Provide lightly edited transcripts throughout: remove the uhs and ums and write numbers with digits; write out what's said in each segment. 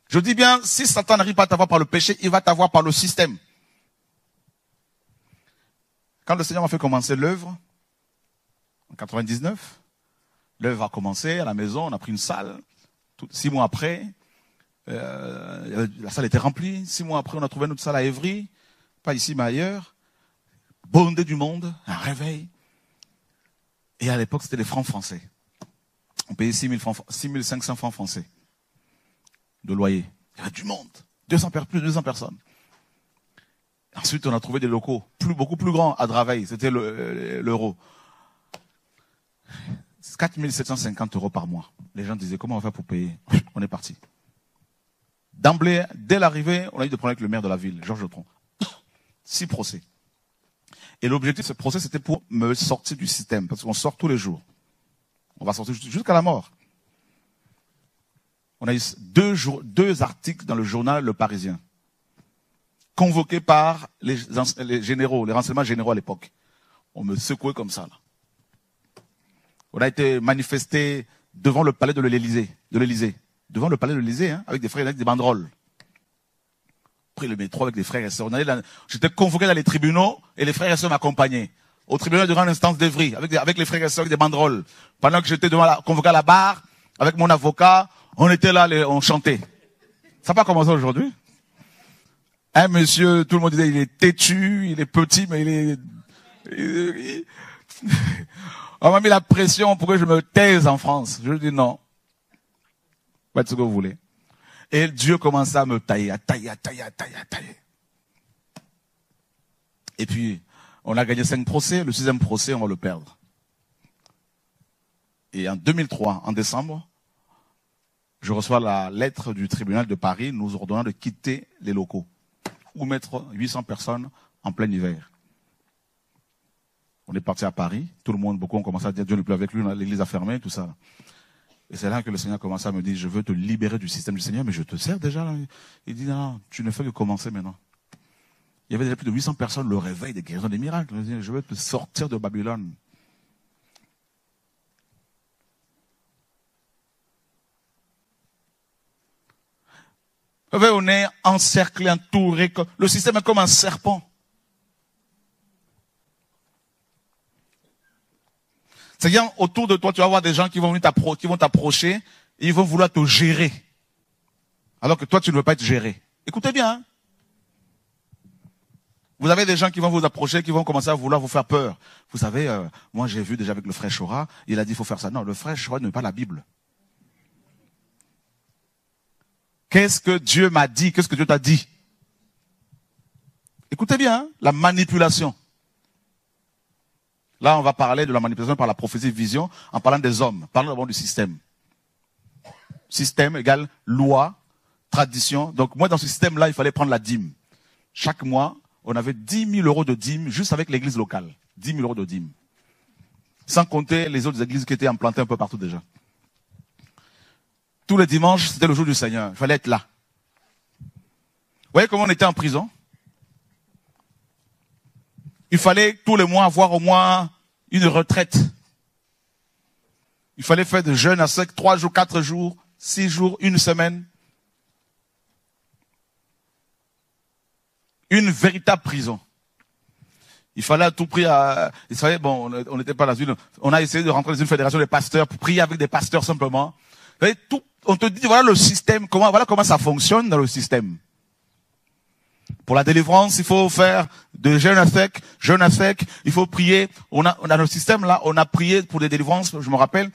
Je dis bien, si Satan n'arrive pas à t'avoir par le péché, il va t'avoir par le système. Quand le Seigneur m'a fait commencer l'œuvre, en 99, l'œuvre a commencé à la maison, on a pris une salle. 6 mois après, la salle était remplie. 6 mois après, on a trouvé une autre salle à Évry, pas ici mais ailleurs. Bondé du monde, un réveil. Et à l'époque, c'était les francs français. On payait 6500 francs français de loyer. Il y avait du monde, plus de 200 personnes. Ensuite, on a trouvé des locaux beaucoup plus grands à Draveil. C'était l'euro. 4750 € par mois. Les gens disaient, comment on va faire pour payer? On est parti. D'emblée, dès l'arrivée, on a eu des problèmes avec le maire de la ville, Georges Letron. 6 procès. Et l'objectif de ce procès, c'était pour me sortir du système. Parce qu'on sort tous les jours. On va sortir jusqu'à la mort. On a eu 2 articles dans le journal Le Parisien. Convoqués par les généraux, les renseignements généraux à l'époque. On me secouait comme ça, là. On a été manifesté devant le palais de l'Élysée. Devant le palais de l'Élysée, hein, avec des frères et des banderoles. Pris le métro avec des frères et sœurs. J'étais convoqué dans les tribunaux et les frères et sœurs m'accompagnaient. Au tribunal de grande instance d'Évry, avec les frères et sœurs avec des banderoles. Pendant que j'étais convoqué à la barre, avec mon avocat, on était là, on chantait. Ça n'a pas commencé aujourd'hui. Un monsieur, tout le monde disait, il est têtu, il est petit, mais on m'a mis la pression pour que je me taise en France. Je dis non. Faites ce que vous voulez. Et Dieu commençait à me tailler, à tailler. Et puis, on a gagné 5 procès. Le 6e procès, on va le perdre. Et en 2003, en décembre, je reçois la lettre du tribunal de Paris nous ordonnant de quitter les locaux. Ou mettre 800 personnes en plein hiver. On est parti à Paris. Tout le monde, beaucoup ont commencé à dire Dieu ne pleut avec lui, l'église a fermé, tout ça. Et c'est là que le Seigneur a commencé à me dire, je veux te libérer du système du Seigneur, mais je te sers déjà. Là. Il dit, non, tu ne fais que commencer maintenant. Il y avait déjà plus de 800 personnes, le réveil des guérisons, des miracles. Je veux te sortir de Babylone. On est encerclé, entouré. Le système est comme un serpent. C'est-à-dire, autour de toi, tu vas avoir des gens qui vont t'approcher et ils vont vouloir te gérer. Alors que toi, tu ne veux pas être géré. Écoutez bien. Hein. Vous avez des gens qui vont vous approcher, qui vont commencer à vouloir vous faire peur. Vous savez, moi j'ai vu déjà avec le frère Chora, il a dit il faut faire ça. Non, le frère Chora n'est pas la Bible. Qu'est-ce que Dieu m'a dit? Qu'est-ce que Dieu t'a dit? Écoutez bien, hein, la manipulation. Là, on va parler de la manipulation par la prophétie vision, en parlant des hommes. Parlons d'abord du système. Système égale loi, tradition. Donc moi, dans ce système-là, il fallait prendre la dîme. Chaque mois, on avait 10 000 € de dîme, juste avec l'église locale. 10 000 € de dîme. Sans compter les autres églises qui étaient implantées un peu partout déjà. Tous les dimanches, c'était le jour du Seigneur. Il fallait être là. Vous voyez comment on était en prison? Il fallait tous les mois avoir au moins une retraite. Il fallait faire des jeûnes à sec, 3 jours, 4 jours, 6 jours, 1 semaine. Une véritable prison. Il fallait à tout prix, bon, on n'était pas dans on a essayé de rentrer dans une fédération des pasteurs pour prier avec des pasteurs simplement. Vous voyez, on te dit, voilà le système, voilà comment ça fonctionne dans le système. Pour la délivrance, il faut faire de jeûne à sec, il faut prier. On a dans le système là, on a prié pour des délivrances, je me rappelle,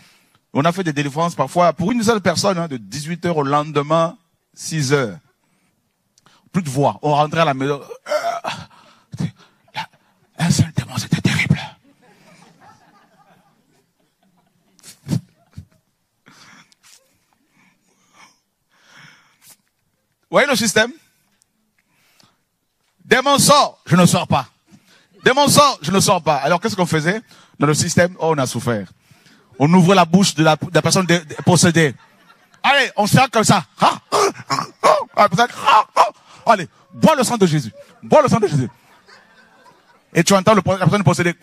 on a fait des délivrances parfois pour une seule personne, hein, de 18h au lendemain, 6h. Plus de voix. On rentrait à la maison. Un seul démon, c'était terrible. Vous voyez le système? Démon sort, je ne sors pas. Démon sort, je ne sors pas. Alors qu'est-ce qu'on faisait? Dans le système, on a souffert. On ouvre la bouche de la personne possédée. Allez, on sert comme ça. Allez, bois le sang de Jésus. Bois le sang de Jésus. Et tu entends la personne possédée.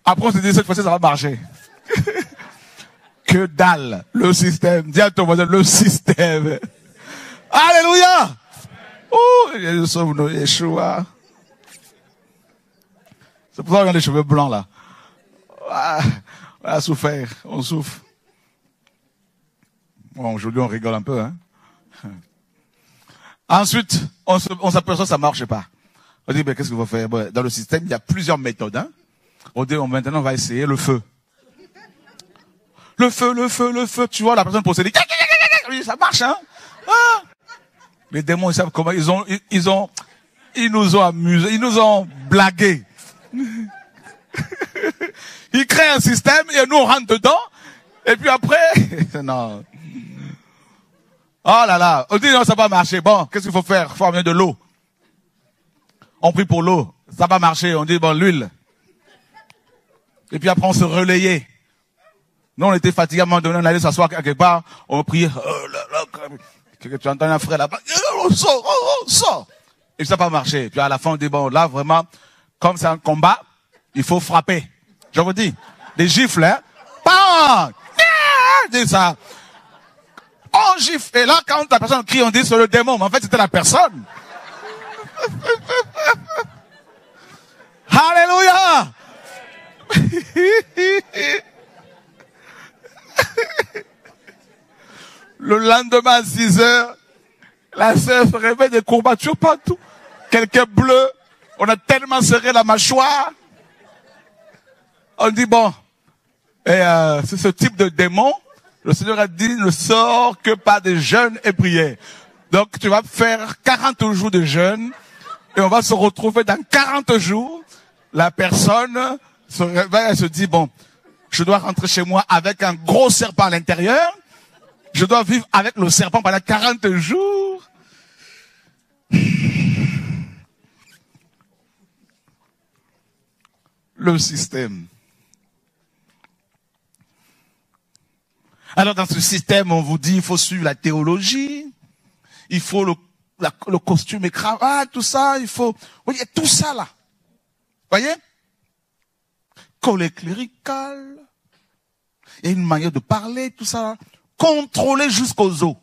Après, on se dit, cette fois-ci, ça va marcher. Que dalle. Le système. Dis à ton voisin, le système. Alléluia. Oh, nous sommes nos Yeshua. C'est pour ça qu'on a les cheveux blancs là. Ah, on a souffert, on souffre. Bon, aujourd'hui on rigole un peu, hein. Ensuite, on s'aperçoit que ça marche pas. On dit, mais qu'est-ce qu'il faut faire? Bon, dans le système, il y a plusieurs méthodes, hein. On dit, maintenant on va essayer le feu. Le feu, tu vois, la personne possédée. Ça marche, hein. Ah. Les démons, ils savent comment, ils nous ont amusés, ils nous ont blagués. Ils créent un système et nous on rentre dedans. Et puis après, non. Oh là là, on dit non, ça va marcher. Bon, qu'est-ce qu'il faut faire? Il faut amener de l'eau. On prie pour l'eau. Ça va marcher. On dit bon, l'huile. Et puis après on se relayait. Nous on était fatigués à un moment donné, on allait s'asseoir quelque part, on priait. Oh là là, tu entends un frère là-bas. On sort. Et ça n'a pas marché. Puis à la fin on dit bon, là vraiment, comme c'est un combat, il faut frapper. Je vous dis, des gifles, hein. Bam! Dis ça. On gifle. Et là, quand la personne crie, on dit c'est le démon. Mais en fait, c'était la personne. Alléluia! Le lendemain à 6 heures, la sœur se réveille des courbatures partout. Quelqu'un bleu. On a tellement serré la mâchoire. On dit bon, c'est ce type de démon. Le Seigneur a dit, ne sors que par des jeûnes et prières. Donc tu vas faire 40 jours de jeûne et on va se retrouver dans 40 jours. La personne se réveille, elle se dit, bon, je dois rentrer chez moi avec un gros serpent à l'intérieur. Je dois vivre avec le serpent pendant 40 jours. Le système. Alors dans ce système, on vous dit, il faut suivre la théologie, il faut le costume et cravate, tout ça, il faut... Vous voyez, tout ça là. Voyez? Collet clérical, il y a une manière de parler, tout ça. Contrôler jusqu'aux os.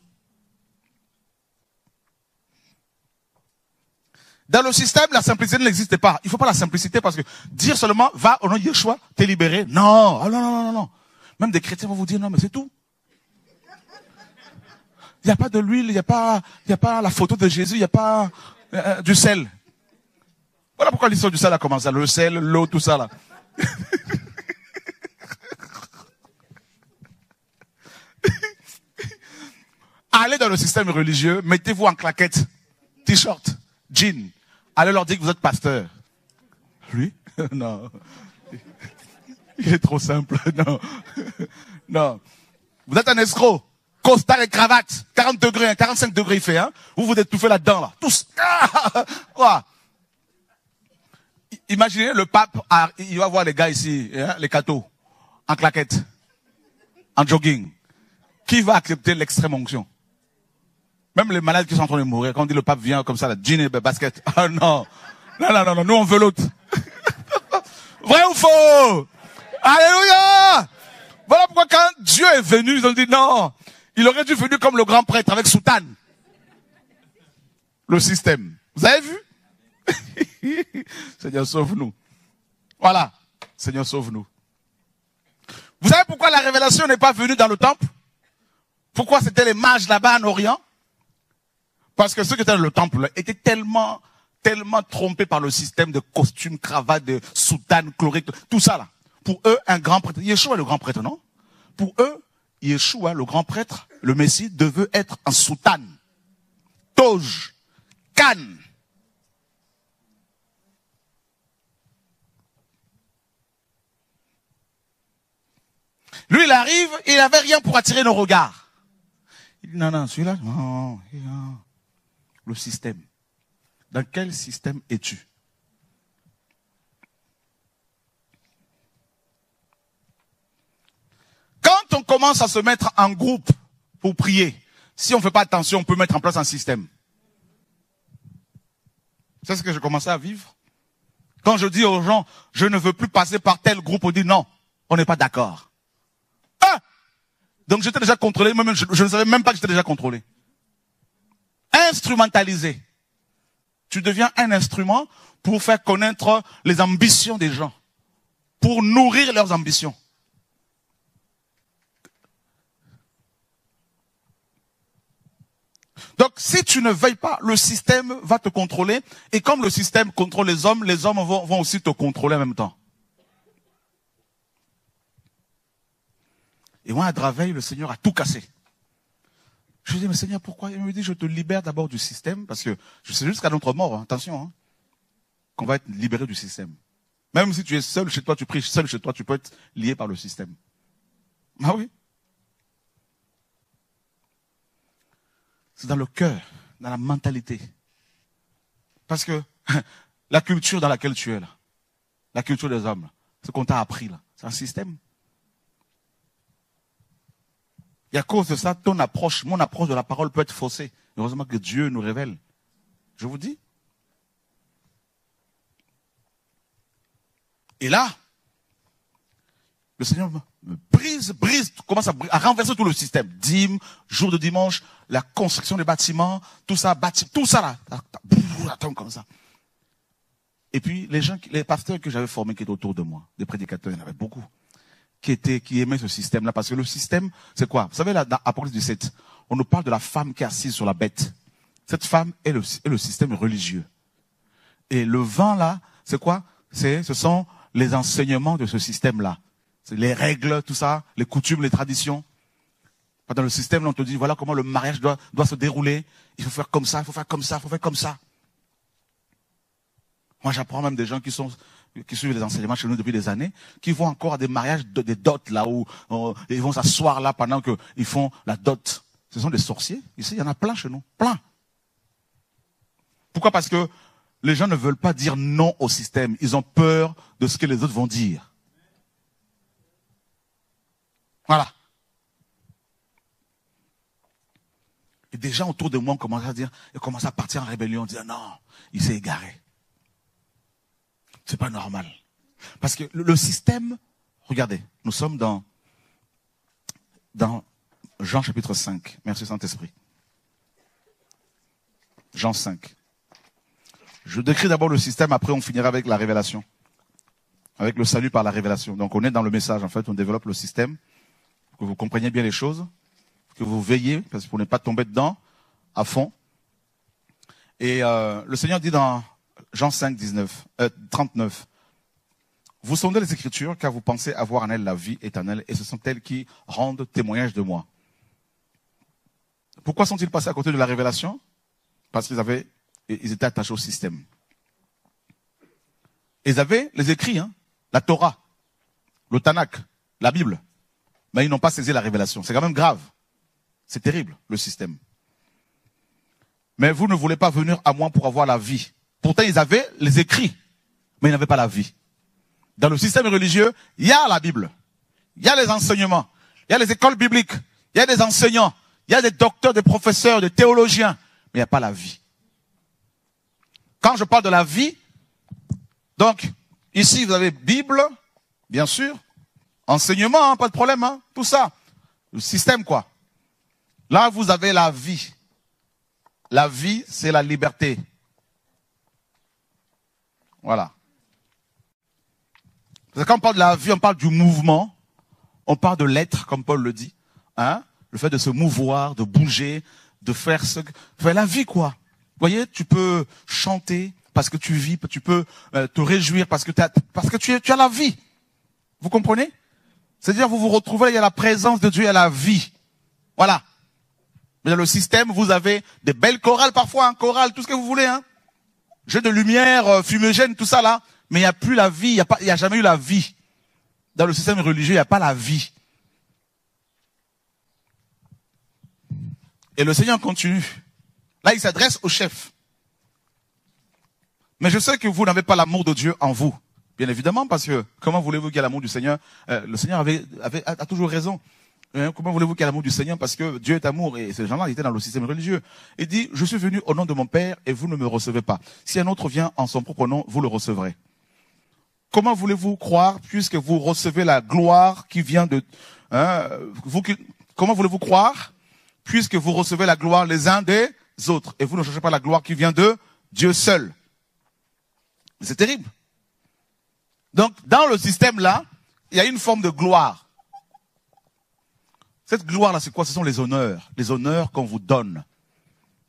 Dans le système, la simplicité n'existe pas. Il ne faut pas la simplicité parce que dire seulement, va au nom de Yeshua, t'es libéré. Non, oh, non. Même des chrétiens vont vous dire, non, mais c'est tout. Il n'y a pas de l'huile, il n'y a pas la photo de Jésus, il n'y a pas du sel. Voilà pourquoi l'histoire du sel a commencé. Le sel, l'eau, tout ça là. Allez dans le système religieux, mettez-vous en claquette, t-shirt, jean. Allez leur dire que vous êtes pasteur. Lui? Non. Il est trop simple. Non. Non. Vous êtes un escroc. Costard et cravate. 40 degrés, 45 degrés il fait, hein. Vous étouffez là-dedans, là. Tous. Quoi? Imaginez le pape, il va voir les gars ici, hein, les cathos, en claquette, en jogging. Qui va accepter l'extrême onction? Même les malades qui sont en train de mourir, quand on dit le pape vient comme ça, la jean et basket. Ah non. Non, nous on veut l'autre. Vrai ou faux? Alléluia! Voilà pourquoi quand Dieu est venu, ils ont dit non. Il aurait dû venir comme le grand prêtre avec soutane. Le système. Vous avez vu? Seigneur, sauve-nous. Voilà. Seigneur, sauve-nous. Vous savez pourquoi la révélation n'est pas venue dans le temple? Pourquoi c'était les mages là-bas en Orient? Parce que ceux qui étaient dans le temple étaient tellement trompés par le système de costumes, cravates, de soutane, chlorique, tout ça là. Pour eux, un grand prêtre, Yeshua le grand prêtre, non? Pour eux, Yeshua, le grand prêtre, le Messie, devait être en soutane, toge, canne. Lui, il arrive, il n'avait rien pour attirer nos regards. Il dit, non, celui-là, non. Le système. Dans quel système es-tu? Quand on commence à se mettre en groupe pour prier, si on ne fait pas attention, on peut mettre en place un système. C'est ce que j'ai commencé à vivre. Quand je dis aux gens, je ne veux plus passer par tel groupe, on dit non, on n'est pas d'accord. Donc j'étais déjà contrôlé, moi-même je ne savais même pas que j'étais déjà contrôlé. Instrumentalisé. Tu deviens un instrument pour faire connaître les ambitions des gens, pour nourrir leurs ambitions. Donc, si tu ne veilles pas, le système va te contrôler. Et comme le système contrôle les hommes vont aussi te contrôler en même temps. Et moi, à Draveil, le Seigneur a tout cassé. Je lui dis, mais Seigneur, pourquoi? Il me dit, je te libère d'abord du système, parce que je sais jusqu'à notre mort, hein, attention, hein, qu'on va être libéré du système. Même si tu es seul chez toi, tu pries seul chez toi, tu peux être lié par le système. Ah oui. C'est dans le cœur, dans la mentalité. Parce que la culture dans laquelle tu es là, la culture des hommes, ce qu'on t'a appris là, c'est un système. Et à cause de ça, mon approche de la parole peut être faussée. Heureusement que Dieu nous révèle. Je vous dis. Et là, le Seigneur me brise, commence à renverser tout le système. Dîme, jour de dimanche, la construction des bâtiments, tout ça là. Attends comme ça. Et puis, les pasteurs que j'avais formés qui étaient autour de moi, des prédicateurs, il y en avait beaucoup, qui aimaient ce système-là. Parce que le système, c'est quoi? Vous savez, là, dans Apocalypse 17, on nous parle de la femme qui est assise sur la bête. Cette femme est le système religieux. Et le vent là, c'est quoi? Ce sont les enseignements de ce système-là. C'est les règles, tout ça, les coutumes, les traditions. Dans le système, on te dit, voilà comment le mariage doit se dérouler. Il faut faire comme ça, il faut faire comme ça, il faut faire comme ça. Moi, j'apprends même des gens qui suivent les enseignements chez nous depuis des années, qui vont encore à des mariages, des dots, là où ils vont s'asseoir là pendant qu'ils font la dot. Ce sont des sorciers. Ici, il y en a plein chez nous. Plein. Pourquoi? Parce que les gens ne veulent pas dire non au système. Ils ont peur de ce que les autres vont dire. Voilà. Et des gens autour de moi ont commencé à dire, ils commencent à partir en rébellion, dire non, il s'est égaré. C'est pas normal. Parce que le système, regardez, nous sommes dans Jean chapitre 5. Merci Saint-Esprit. Jean 5. Je décris d'abord le système, après on finira avec la révélation. Avec le salut par la révélation. Donc on est dans le message, en fait, on développe le système, pour que vous compreniez bien les choses, que vous veillez, parce que pour ne pas tomber dedans à fond. Et le Seigneur dit dans Jean 5, 39, vous sondez les Écritures, car vous pensez avoir en elles la vie éternelle, et ce sont elles qui rendent témoignage de moi. Pourquoi sont-ils passés à côté de la révélation? Parce qu'ils étaient attachés au système. Ils avaient les écrits, hein, la Torah, le Tanakh, la Bible, mais ils n'ont pas saisi la révélation. C'est quand même grave. C'est terrible, le système. Mais vous ne voulez pas venir à moi pour avoir la vie. Pourtant, ils avaient les écrits, mais ils n'avaient pas la vie. Dans le système religieux, il y a la Bible. Il y a les enseignements. Il y a les écoles bibliques. Il y a des enseignants. Il y a des docteurs, des professeurs, des théologiens. Mais il n'y a pas la vie. Quand je parle de la vie, donc, ici, vous avez Bible, bien sûr. Enseignement, hein, pas de problème, hein, tout ça. Le système, quoi. Là, vous avez la vie. La vie, c'est la liberté. Voilà. Parce que quand on parle de la vie, on parle du mouvement. On parle de l'être, comme Paul le dit. Hein? Le fait de se mouvoir, de bouger, de faire la vie, quoi. Vous voyez, tu peux chanter parce que tu vis, tu peux te réjouir parce que tu as la vie. Vous comprenez? C'est-à-dire, vous vous retrouvez, il y a la présence de Dieu, il y a la vie. Voilà. Mais dans le système, vous avez des belles chorales parfois, hein, chorales, tout ce que vous voulez, hein. Jeux de lumière, fumigène, tout ça là. Mais il n'y a plus la vie, il n'y a jamais eu la vie. Dans le système religieux, il n'y a pas la vie. Et le Seigneur continue. Là, il s'adresse au chef. Mais je sais que vous n'avez pas l'amour de Dieu en vous. Bien évidemment, parce que comment voulez-vous qu'il y ait l'amour du Seigneur? Le Seigneur a toujours raison. Comment voulez-vous qu'il y ait l'amour du Seigneur? Parce que Dieu est amour. Et ces gens-là étaient dans le système religieux. Il dit, je suis venu au nom de mon Père et vous ne me recevez pas. Si un autre vient en son propre nom, vous le recevrez. Comment voulez-vous croire puisque vous recevez la gloire qui vient de... comment voulez-vous croire, puisque vous recevez la gloire les uns des autres, et vous ne cherchez pas la gloire qui vient de Dieu seul. C'est terrible. Donc, dans le système-là, il y a une forme de gloire. Cette gloire-là, c'est quoi? Ce sont les honneurs qu'on vous donne.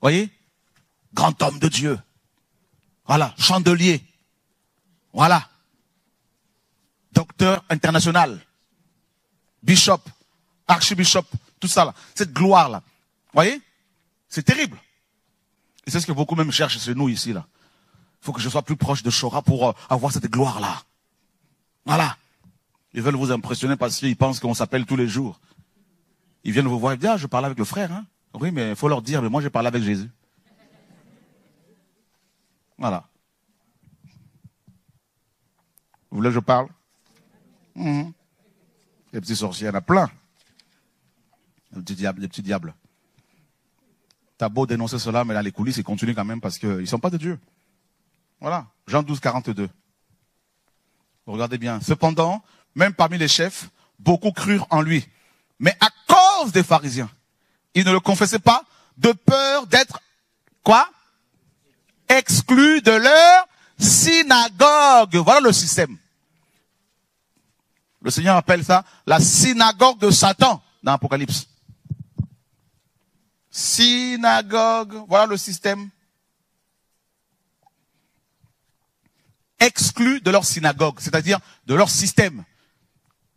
Voyez? Grand homme de Dieu. Voilà, chandelier. Voilà. Docteur international. Bishop, archbishop, tout ça là. Cette gloire-là. Voyez? C'est terrible. Et c'est ce que beaucoup même cherchent chez nous ici là. Il faut que je sois plus proche de Chora pour avoir cette gloire-là. Voilà. Ils veulent vous impressionner parce qu'ils pensent qu'on s'appelle tous les jours. Ils viennent vous voir et disent, ah, je parle avec le frère, hein. Oui, mais il faut leur dire, mais moi, j'ai parlé avec Jésus. Voilà. Vous voulez que je parle? Les petits sorciers, il y en a plein. Les petits diables. T'as beau dénoncer cela, mais là, les coulisses, ils continuent quand même parce qu'ils ne sont pas de Dieu. Voilà. Jean 12, 42. Regardez bien. Cependant, même parmi les chefs, beaucoup crurent en lui. Mais à cause des pharisiens, ils ne le confessaient pas de peur d'être, quoi? Exclus de leur synagogue. Voilà le système. Le Seigneur appelle ça la synagogue de Satan dans l'Apocalypse. Synagogue, voilà le système. Exclus de leur synagogue, c'est-à-dire de leur système.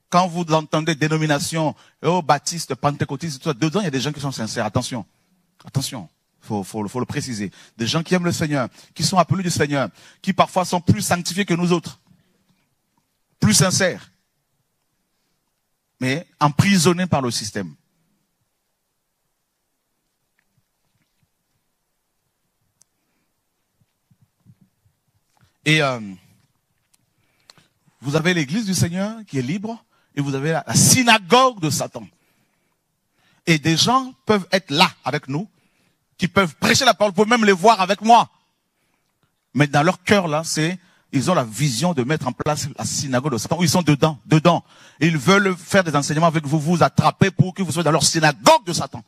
Quand vous entendez dénomination, baptiste, pentecôtiste, tout ça, dedans il y a des gens qui sont sincères. Attention, attention, faut le préciser. Des gens qui aiment le Seigneur, qui sont appelés du Seigneur, qui parfois sont plus sanctifiés que nous autres, plus sincères, mais emprisonnés par le système. Et vous avez l'église du Seigneur qui est libre, et vous avez la synagogue de Satan. Et des gens peuvent être là avec nous, qui peuvent prêcher la parole, vous pouvez même les voir avec moi. Mais dans leur cœur là, ils ont la vision de mettre en place la synagogue de Satan, où ils sont dedans. Et ils veulent faire des enseignements avec vous, vous attraper pour que vous soyez dans leur synagogue de Satan.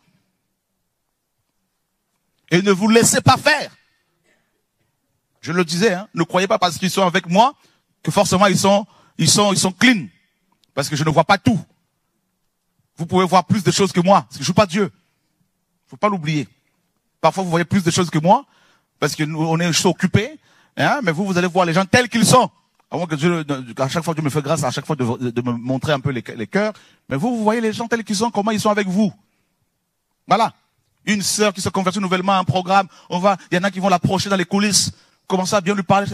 Et ne vous laissez pas faire. Je le disais, hein, ne croyez pas parce qu'ils sont avec moi que forcément ils sont clean. Parce que je ne vois pas tout. Vous pouvez voir plus de choses que moi, parce que je ne suis pas Dieu. Faut pas l'oublier. Parfois vous voyez plus de choses que moi, parce que je suis occupé, hein, mais vous allez voir les gens tels qu'ils sont. Avant que Dieu, à chaque fois Dieu me fait grâce, à chaque fois de me montrer un peu les cœurs. Mais vous voyez les gens tels qu'ils sont, comment ils sont avec vous. Voilà. Une sœur qui se convertit nouvellement à un programme, il y en a qui vont l'approcher dans les coulisses, commencer à bien lui parler,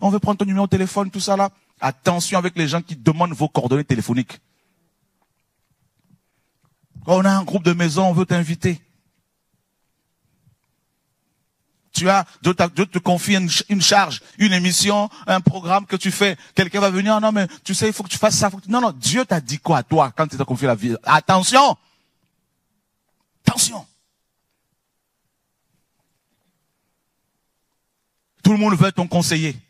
on veut prendre ton numéro de téléphone, tout ça là. Attention avec les gens qui demandent vos coordonnées téléphoniques. Quand on a un groupe de maison, on veut t'inviter. Dieu te confie une charge, une émission, un programme que tu fais. Quelqu'un va venir, non mais tu sais, il faut que tu fasses ça. Non, Dieu t'a dit quoi à toi quand il t'a confié la vie? Attention! Attention! Tout le monde veut être ton conseiller.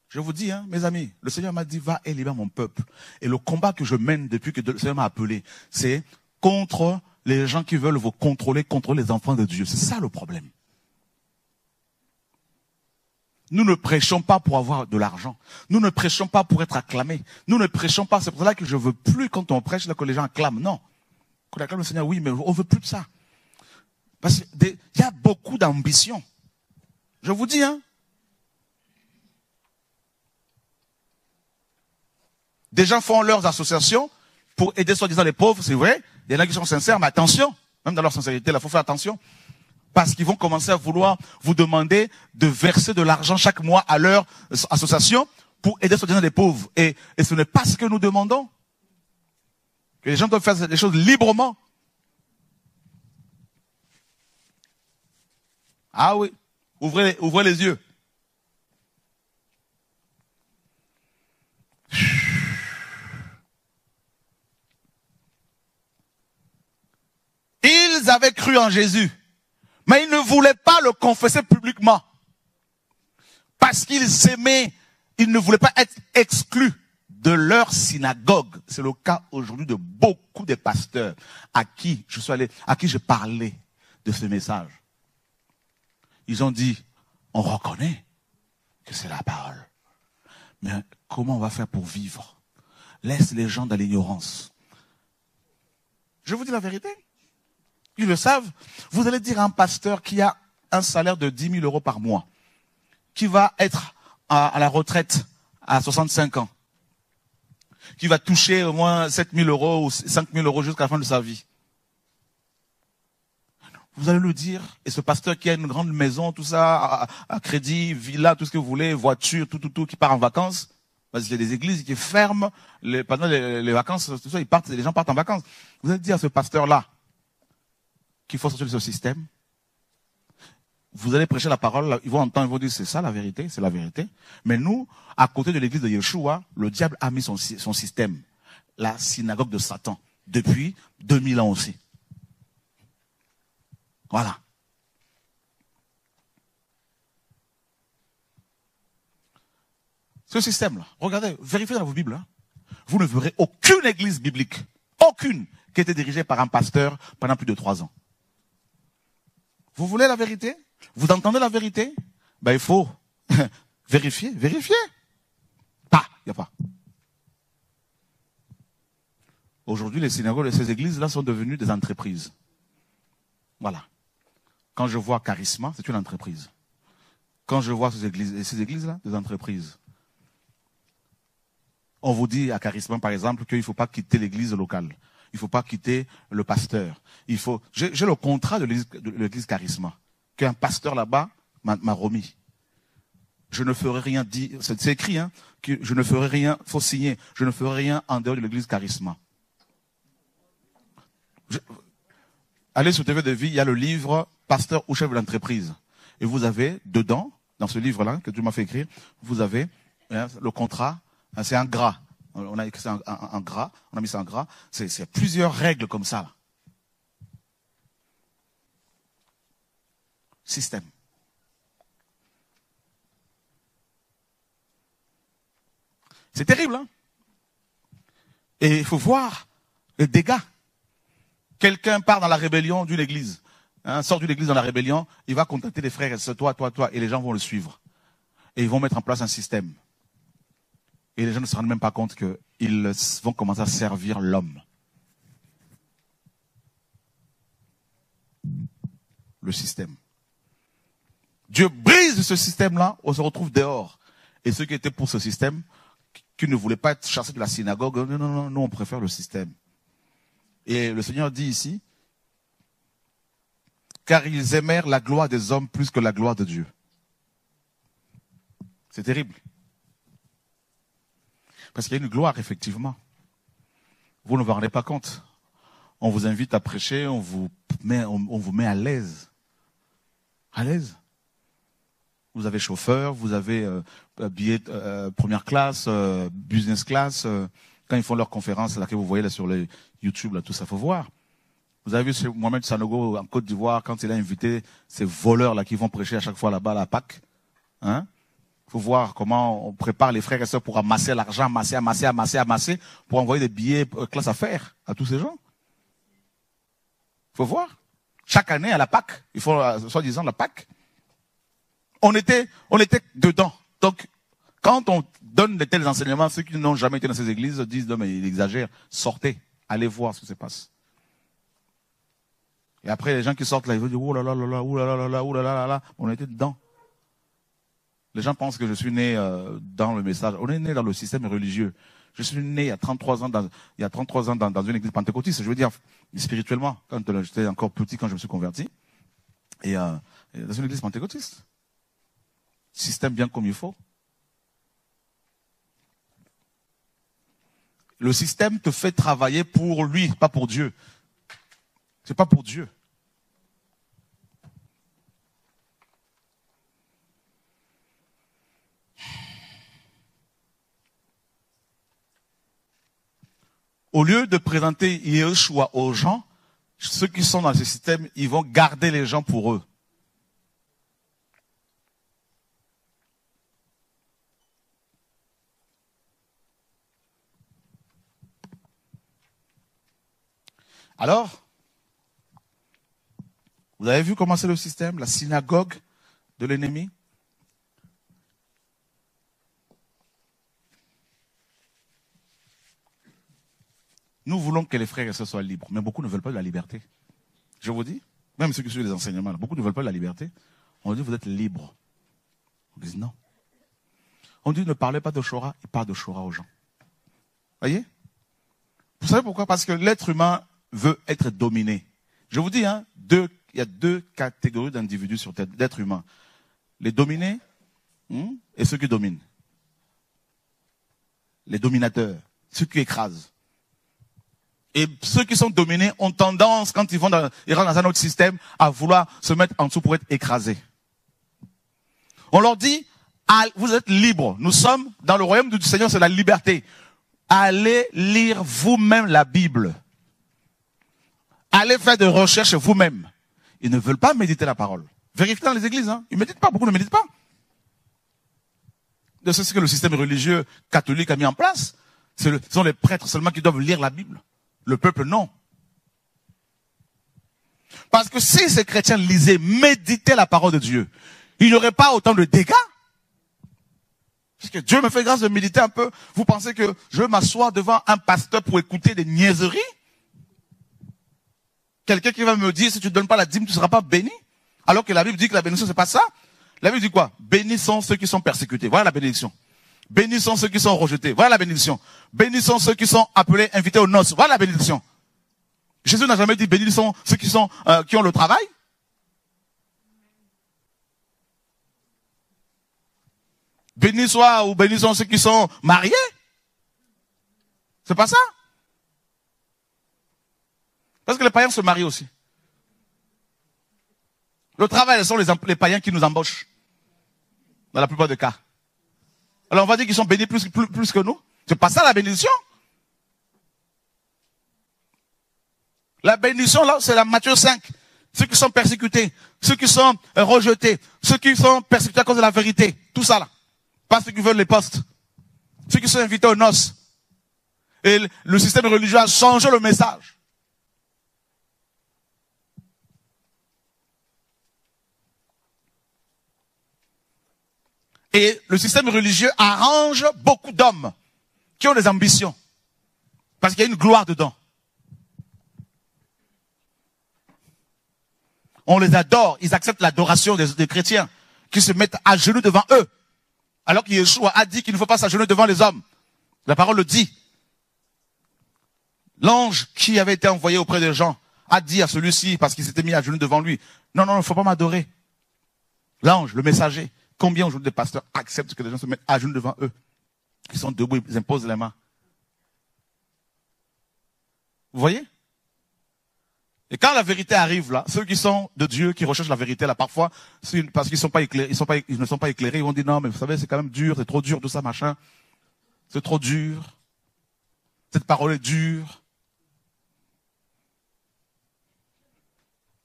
Je vous dis, hein, mes amis, le Seigneur m'a dit, va et libère mon peuple. Et le combat que je mène depuis que le Seigneur m'a appelé, c'est contre les gens qui veulent vous contrôler, contrôler les enfants de Dieu. C'est ça le problème. Nous ne prêchons pas pour avoir de l'argent. Nous ne prêchons pas pour être acclamés. Nous ne prêchons pas, c'est pour cela que je veux plus quand on prêche là, que les gens acclament. Non. Quand on acclame le Seigneur, oui, mais on veut plus de ça. Parce qu'il y a beaucoup d'ambition. Je vous dis, hein. Des gens font leurs associations pour aider soi-disant les pauvres, c'est vrai. Il y en a qui sont sincères, mais attention, même dans leur sincérité, il faut faire attention. Parce qu'ils vont commencer à vouloir vous demander de verser de l'argent chaque mois à leur association pour aider soi-disant les pauvres. Et ce n'est pas ce que nous demandons. Que les gens doivent faire des choses librement. Ah oui, ouvrez les yeux. Ils avaient cru en Jésus, mais ils ne voulaient pas le confesser publiquement. Parce qu'ils aimaient Ils ne voulaient pas être exclus de leur synagogue. C'est le cas aujourd'hui de beaucoup de pasteurs à qui je suis allé, à qui j'ai parlé de ce message. Ils ont dit, on reconnaît que c'est la parole. Mais comment on va faire pour vivre? Laisse les gens dans l'ignorance. Je vous dis la vérité. Ils le savent. Vous allez dire à un pasteur qui a un salaire de 10 000 euros par mois, qui va être à la retraite à 65 ans, qui va toucher au moins 7 000 euros ou 5 000 euros jusqu'à la fin de sa vie. Vous allez le dire, et ce pasteur qui a une grande maison, tout ça, à crédit, villa, tout ce que vous voulez, voiture, tout, qui part en vacances, parce qu'il y a des églises qui ferment pendant les vacances, tout ça, les gens partent en vacances. Vous allez dire à ce pasteur-là qu'il faut sortir de ce système. Vous allez prêcher la parole, ils vont entendre, ils vont dire c'est ça la vérité, c'est la vérité. Mais nous, à côté de l'église de Yeshua, le diable a mis son système, la synagogue de Satan, depuis 2000 ans aussi. Voilà. Ce système-là, regardez, vérifiez dans vos Bibles, hein. Vous ne verrez aucune église biblique, aucune, qui a été dirigée par un pasteur pendant plus de 3 ans. Vous voulez la vérité? Vous entendez la vérité? Ben, il faut vérifier. Pas, il n'y a pas. Aujourd'hui, les synagogues et ces églises-là sont devenues des entreprises. Voilà. Quand je vois Charisma, c'est une entreprise. Quand je vois ces églises-là, des entreprises. On vous dit à Charisma, par exemple, qu'il ne faut pas quitter l'église locale. Il ne faut pas quitter le pasteur. J'ai le contrat de l'église Charisma, qu'un pasteur là-bas m'a remis. Je ne ferai rien dire, c'est écrit, hein, que je ne ferai rien, faut signer, je ne ferai rien en dehors de l'église Charisma. Allez sur TV de Vie, il y a le livre Pasteur ou chef de l'entreprise. Et vous avez dedans, dans ce livre-là, que tu m'as fait écrire, vous avez le contrat, c'est un gras. On a écrit ça en gras, on a mis ça en gras. C'est plusieurs règles comme ça. Là. Système. C'est terrible, hein? Et il faut voir les dégâts. Quelqu'un part dans la rébellion d'une église, hein, sort d'une église dans la rébellion, il va contacter les frères, c'est toi, et les gens vont le suivre. Et ils vont mettre en place un système. Et les gens ne se rendent même pas compte qu'ils vont commencer à servir l'homme. Le système. Dieu brise ce système-là, on se retrouve dehors. Et ceux qui étaient pour ce système, qui ne voulaient pas être chassés de la synagogue, non, nous on préfère le système. Et le Seigneur dit ici, car ils aimèrent la gloire des hommes plus que la gloire de Dieu. C'est terrible. Parce qu'il y a une gloire, effectivement. Vous ne vous rendez pas compte. On vous invite à prêcher, on vous met à l'aise. À l'aise. Vous avez chauffeur, vous avez billet première classe, business class. Quand ils font leur conférence, là que vous voyez là sur les YouTube, là tout ça, faut voir. Vous avez vu chez Mohamed Sanogo en Côte d'Ivoire, quand il a invité ces voleurs là qui vont prêcher à chaque fois là-bas à la Pâques. Hein? Faut voir comment on prépare les frères et sœurs pour amasser l'argent, amasser, pour envoyer des billets classe affaires à tous ces gens. Faut voir. Chaque année à la Pâques, il faut soi-disant la Pâques. On était dedans. Donc, quand on donne de tels enseignements, ceux qui n'ont jamais été dans ces églises disent, non, mais il exagère. Sortez. Allez voir ce qui se passe. Et après, les gens qui sortent là, ils vont dire, oh là là là là, oh là là là là, oh là là là là. On était dedans. Les gens pensent que je suis né dans le message. On est né dans le système religieux. Je suis né il y a 33 ans dans une église pentecôtiste. Je veux dire, spirituellement, quand j'étais encore petit, quand je me suis converti. Et dans une église pentecôtiste. Système bien comme il faut. Le système te fait travailler pour lui, pas pour Dieu. C'est pas pour Dieu. Au lieu de présenter Yeshua aux gens, ceux qui sont dans ce système, ils vont garder les gens pour eux. Alors, vous avez vu comment c'est le système, la synagogue de l'ennemi? Nous voulons que les frères et sœurs soient libres, mais beaucoup ne veulent pas de la liberté. Je vous dis, même ceux qui suivent les enseignements, beaucoup ne veulent pas de la liberté. On dit, vous êtes libres. On dit non. On dit, ne parlez pas de Shora, il parle de Shora aux gens. Voyez? Vous savez pourquoi? Parce que l'être humain veut être dominé. Je vous dis, hein, il y a deux catégories d'individus sur Terre, d'êtres humains. Les dominés et ceux qui dominent. Les dominateurs, ceux qui écrasent. Et ceux qui sont dominés ont tendance, quand ils rentrent dans un autre système, à vouloir se mettre en dessous pour être écrasés. On leur dit, vous êtes libres. Nous sommes dans le royaume du Seigneur, c'est la liberté. Allez lire vous-même la Bible. Allez faire des recherches vous-même. Ils ne veulent pas méditer la parole. Vérifiez dans les églises, hein. Ils ne méditent pas, beaucoup ne méditent pas. C'est ce que le système religieux catholique a mis en place. Ce sont les prêtres seulement qui doivent lire la Bible. Le peuple, non. Parce que si ces chrétiens lisaient, méditaient la parole de Dieu, il n'y aurait pas autant de dégâts. Parce que Dieu me fait grâce de méditer un peu. Vous pensez que je vais m'asseoir devant un pasteur pour écouter des niaiseries? Quelqu'un qui va me dire, si tu ne donnes pas la dîme, tu ne seras pas béni? Alors que la Bible dit que la bénédiction, c'est pas ça. La Bible dit quoi? Bénis sont ceux qui sont persécutés. Voilà la bénédiction. Bénis sont ceux qui sont rejetés. Voilà la bénédiction. Bénis sont ceux qui sont appelés, invités aux noces. Voilà la bénédiction. Jésus n'a jamais dit bénis sont ceux qui ont le travail. Bénis soient ou bénis sont ceux qui sont mariés. C'est pas ça. Parce que les païens se marient aussi. Le travail, ce sont les païens qui nous embauchent. Dans la plupart des cas. Alors on va dire qu'ils sont bénis plus que nous. C'est pas ça la bénédiction. La bénédiction, là, c'est la Matthieu 5. Ceux qui sont persécutés, ceux qui sont rejetés, ceux qui sont persécutés à cause de la vérité. Tout ça là. Pas ceux qui veulent les postes. Ceux qui sont invités aux noces. Et le système religieux a changé le message. Et le système religieux arrange beaucoup d'hommes qui ont des ambitions. Parce qu'il y a une gloire dedans. On les adore, ils acceptent l'adoration des chrétiens qui se mettent à genoux devant eux. Alors que Yeshua a dit qu'il ne faut pas s'agenouiller devant les hommes. La parole le dit. L'ange qui avait été envoyé auprès des gens a dit à celui-ci, parce qu'il s'était mis à genoux devant lui, non, il ne faut pas m'adorer. L'ange, le messager. Combien aujourd'hui des pasteurs acceptent que les gens se mettent à genoux devant eux? Ils sont debout, ils imposent les mains. Vous voyez? Et quand la vérité arrive là, ceux qui sont de Dieu, qui recherchent la vérité là, parfois, parce qu'ils sont pas éclairés, ils ne sont pas éclairés, ils vont dire non, mais vous savez, c'est quand même dur, c'est trop dur, tout ça, machin. C'est trop dur. Cette parole est dure.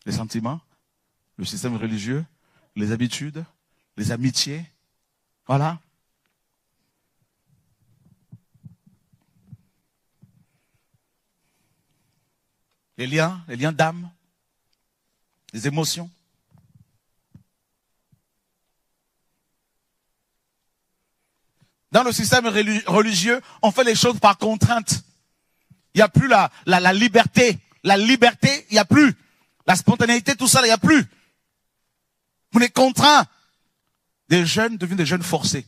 Les sentiments, le système religieux, les habitudes, les amitiés, voilà. Les liens d'âme, les émotions. Dans le système religieux, on fait les choses par contrainte. Il n'y a plus la liberté. La liberté, il n'y a plus. La spontanéité, tout ça, il n'y a plus. On est contraint. Des jeunes deviennent des jeunes forcés.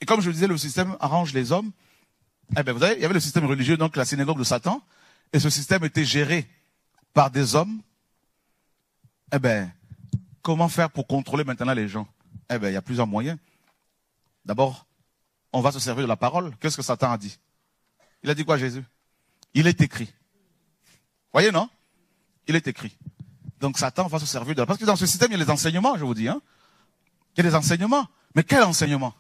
Et comme je le disais, le système arrange les hommes. Eh bien, vous savez, il y avait le système religieux, donc la synagogue de Satan, et ce système était géré par des hommes. Eh bien, comment faire pour contrôler maintenant les gens? Eh bien, il y a plusieurs moyens. D'abord, on va se servir de la parole. Qu'est-ce que Satan a dit? Il a dit quoi, Jésus? Il est écrit. Voyez, non? Il est écrit. Donc Satan va se servir de la... Parce que dans ce système, il y a les enseignements, je vous dis. Hein? Il y a des enseignements. Mais quel enseignement?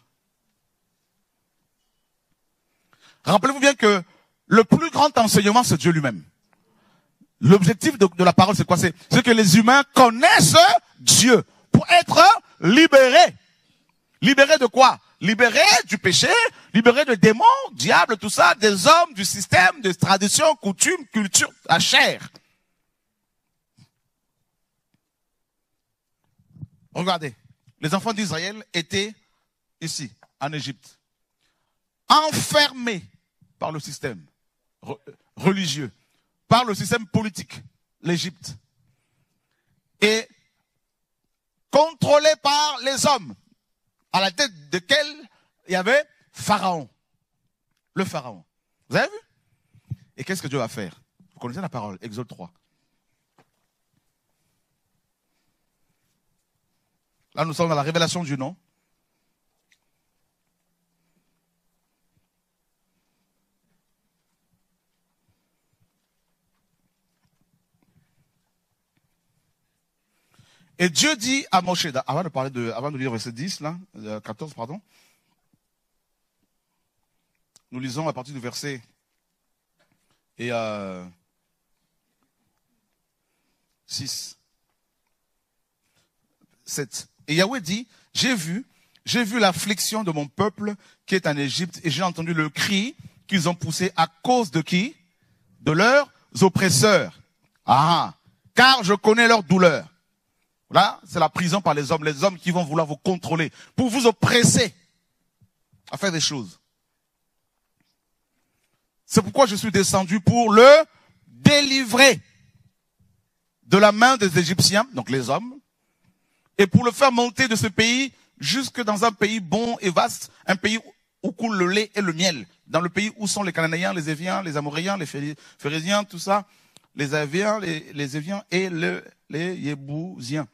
Rappelez-vous bien que le plus grand enseignement, c'est Dieu lui-même. L'objectif de la parole, c'est quoi? C'est que les humains connaissent Dieu pour être libérés. Libérés de quoi? Libérés du péché, libérés de démons, diables, tout ça, des hommes, du système, des traditions, coutumes, culture, la chair. Regardez, les enfants d'Israël étaient ici, en Égypte, enfermés par le système religieux, par le système politique, l'Égypte, et contrôlés par les hommes, à la tête desquels il y avait Pharaon, le Pharaon. Vous avez vu? Et qu'est-ce que Dieu va faire? Vous connaissez la parole, Exode 3. Là, nous sommes dans la révélation du nom. Et Dieu dit à Moshe, avant de lire verset 10, là, 14, pardon, nous lisons à partir du verset 6, 7. Et Yahweh dit, j'ai vu l'affliction de mon peuple qui est en Égypte et j'ai entendu le cri qu'ils ont poussé à cause de qui? De leurs oppresseurs. Ah, car je connais leur douleur. Là, c'est la prison par les hommes qui vont vouloir vous contrôler, pour vous oppresser à faire des choses. C'est pourquoi je suis descendu pour le délivrer de la main des Égyptiens, donc les hommes, et pour le faire monter de ce pays jusque dans un pays bon et vaste, un pays où coule le lait et le miel, dans le pays où sont les Cananéens, les Éviens, les Amoréens, les Phérésiens, tout ça, les Éviens, les Éviens et les Yébousiens.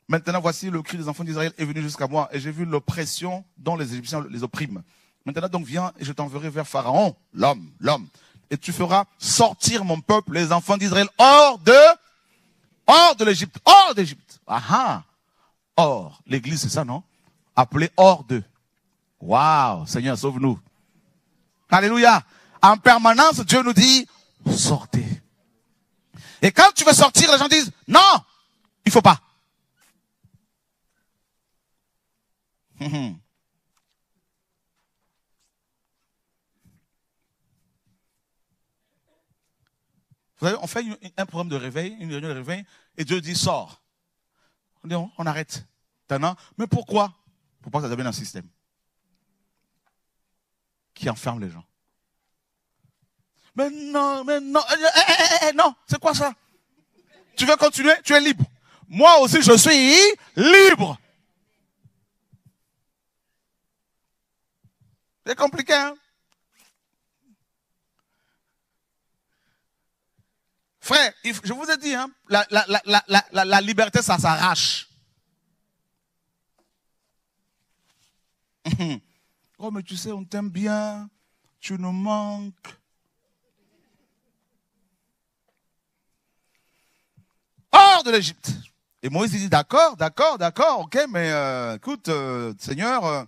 Maintenant, voici le cri des enfants d'Israël est venu jusqu'à moi et j'ai vu l'oppression dont les Égyptiens les oppriment. Maintenant donc viens et je t'enverrai vers Pharaon, l'homme, et tu feras sortir mon peuple, les enfants d'Israël, hors de l'Égypte, hors d'Égypte. Ah, hors. L'église, c'est ça, non? Appelé hors de. Waouh, Seigneur, sauve-nous. Alléluia. En permanence, Dieu nous dit, sortez. Et quand tu veux sortir, les gens disent, non, il faut pas. Vous savez, on fait un programme de réveil, une réunion de réveil, et Dieu dit, sors. On dit, on arrête. Mais pourquoi? Pour pas que ça devienne un système qui enferme les gens. Mais non, non, c'est quoi ça? Tu veux continuer? Tu es libre. Moi aussi, je suis libre. C'est compliqué, hein? Frère, je vous ai dit, hein, la liberté, ça s'arrache. Oh, mais tu sais, on t'aime bien, tu nous manques. Hors de l'Égypte. Et Moïse dit, d'accord, ok, mais écoute, Seigneur,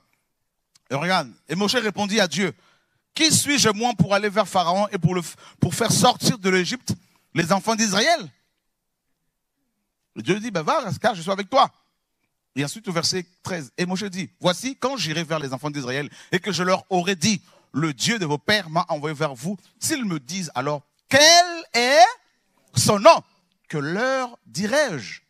regarde. Et Moshe répondit à Dieu, qui suis-je moi pour aller vers Pharaon et pour faire sortir de l'Égypte les enfants d'Israël? Dieu dit, ben va, car je suis avec toi. Et ensuite au verset 13, et Moshe dit, voici quand j'irai vers les enfants d'Israël et que je leur aurai dit, le Dieu de vos pères m'a envoyé vers vous, s'ils me disent alors, quel est son nom? Que leur dirai-je?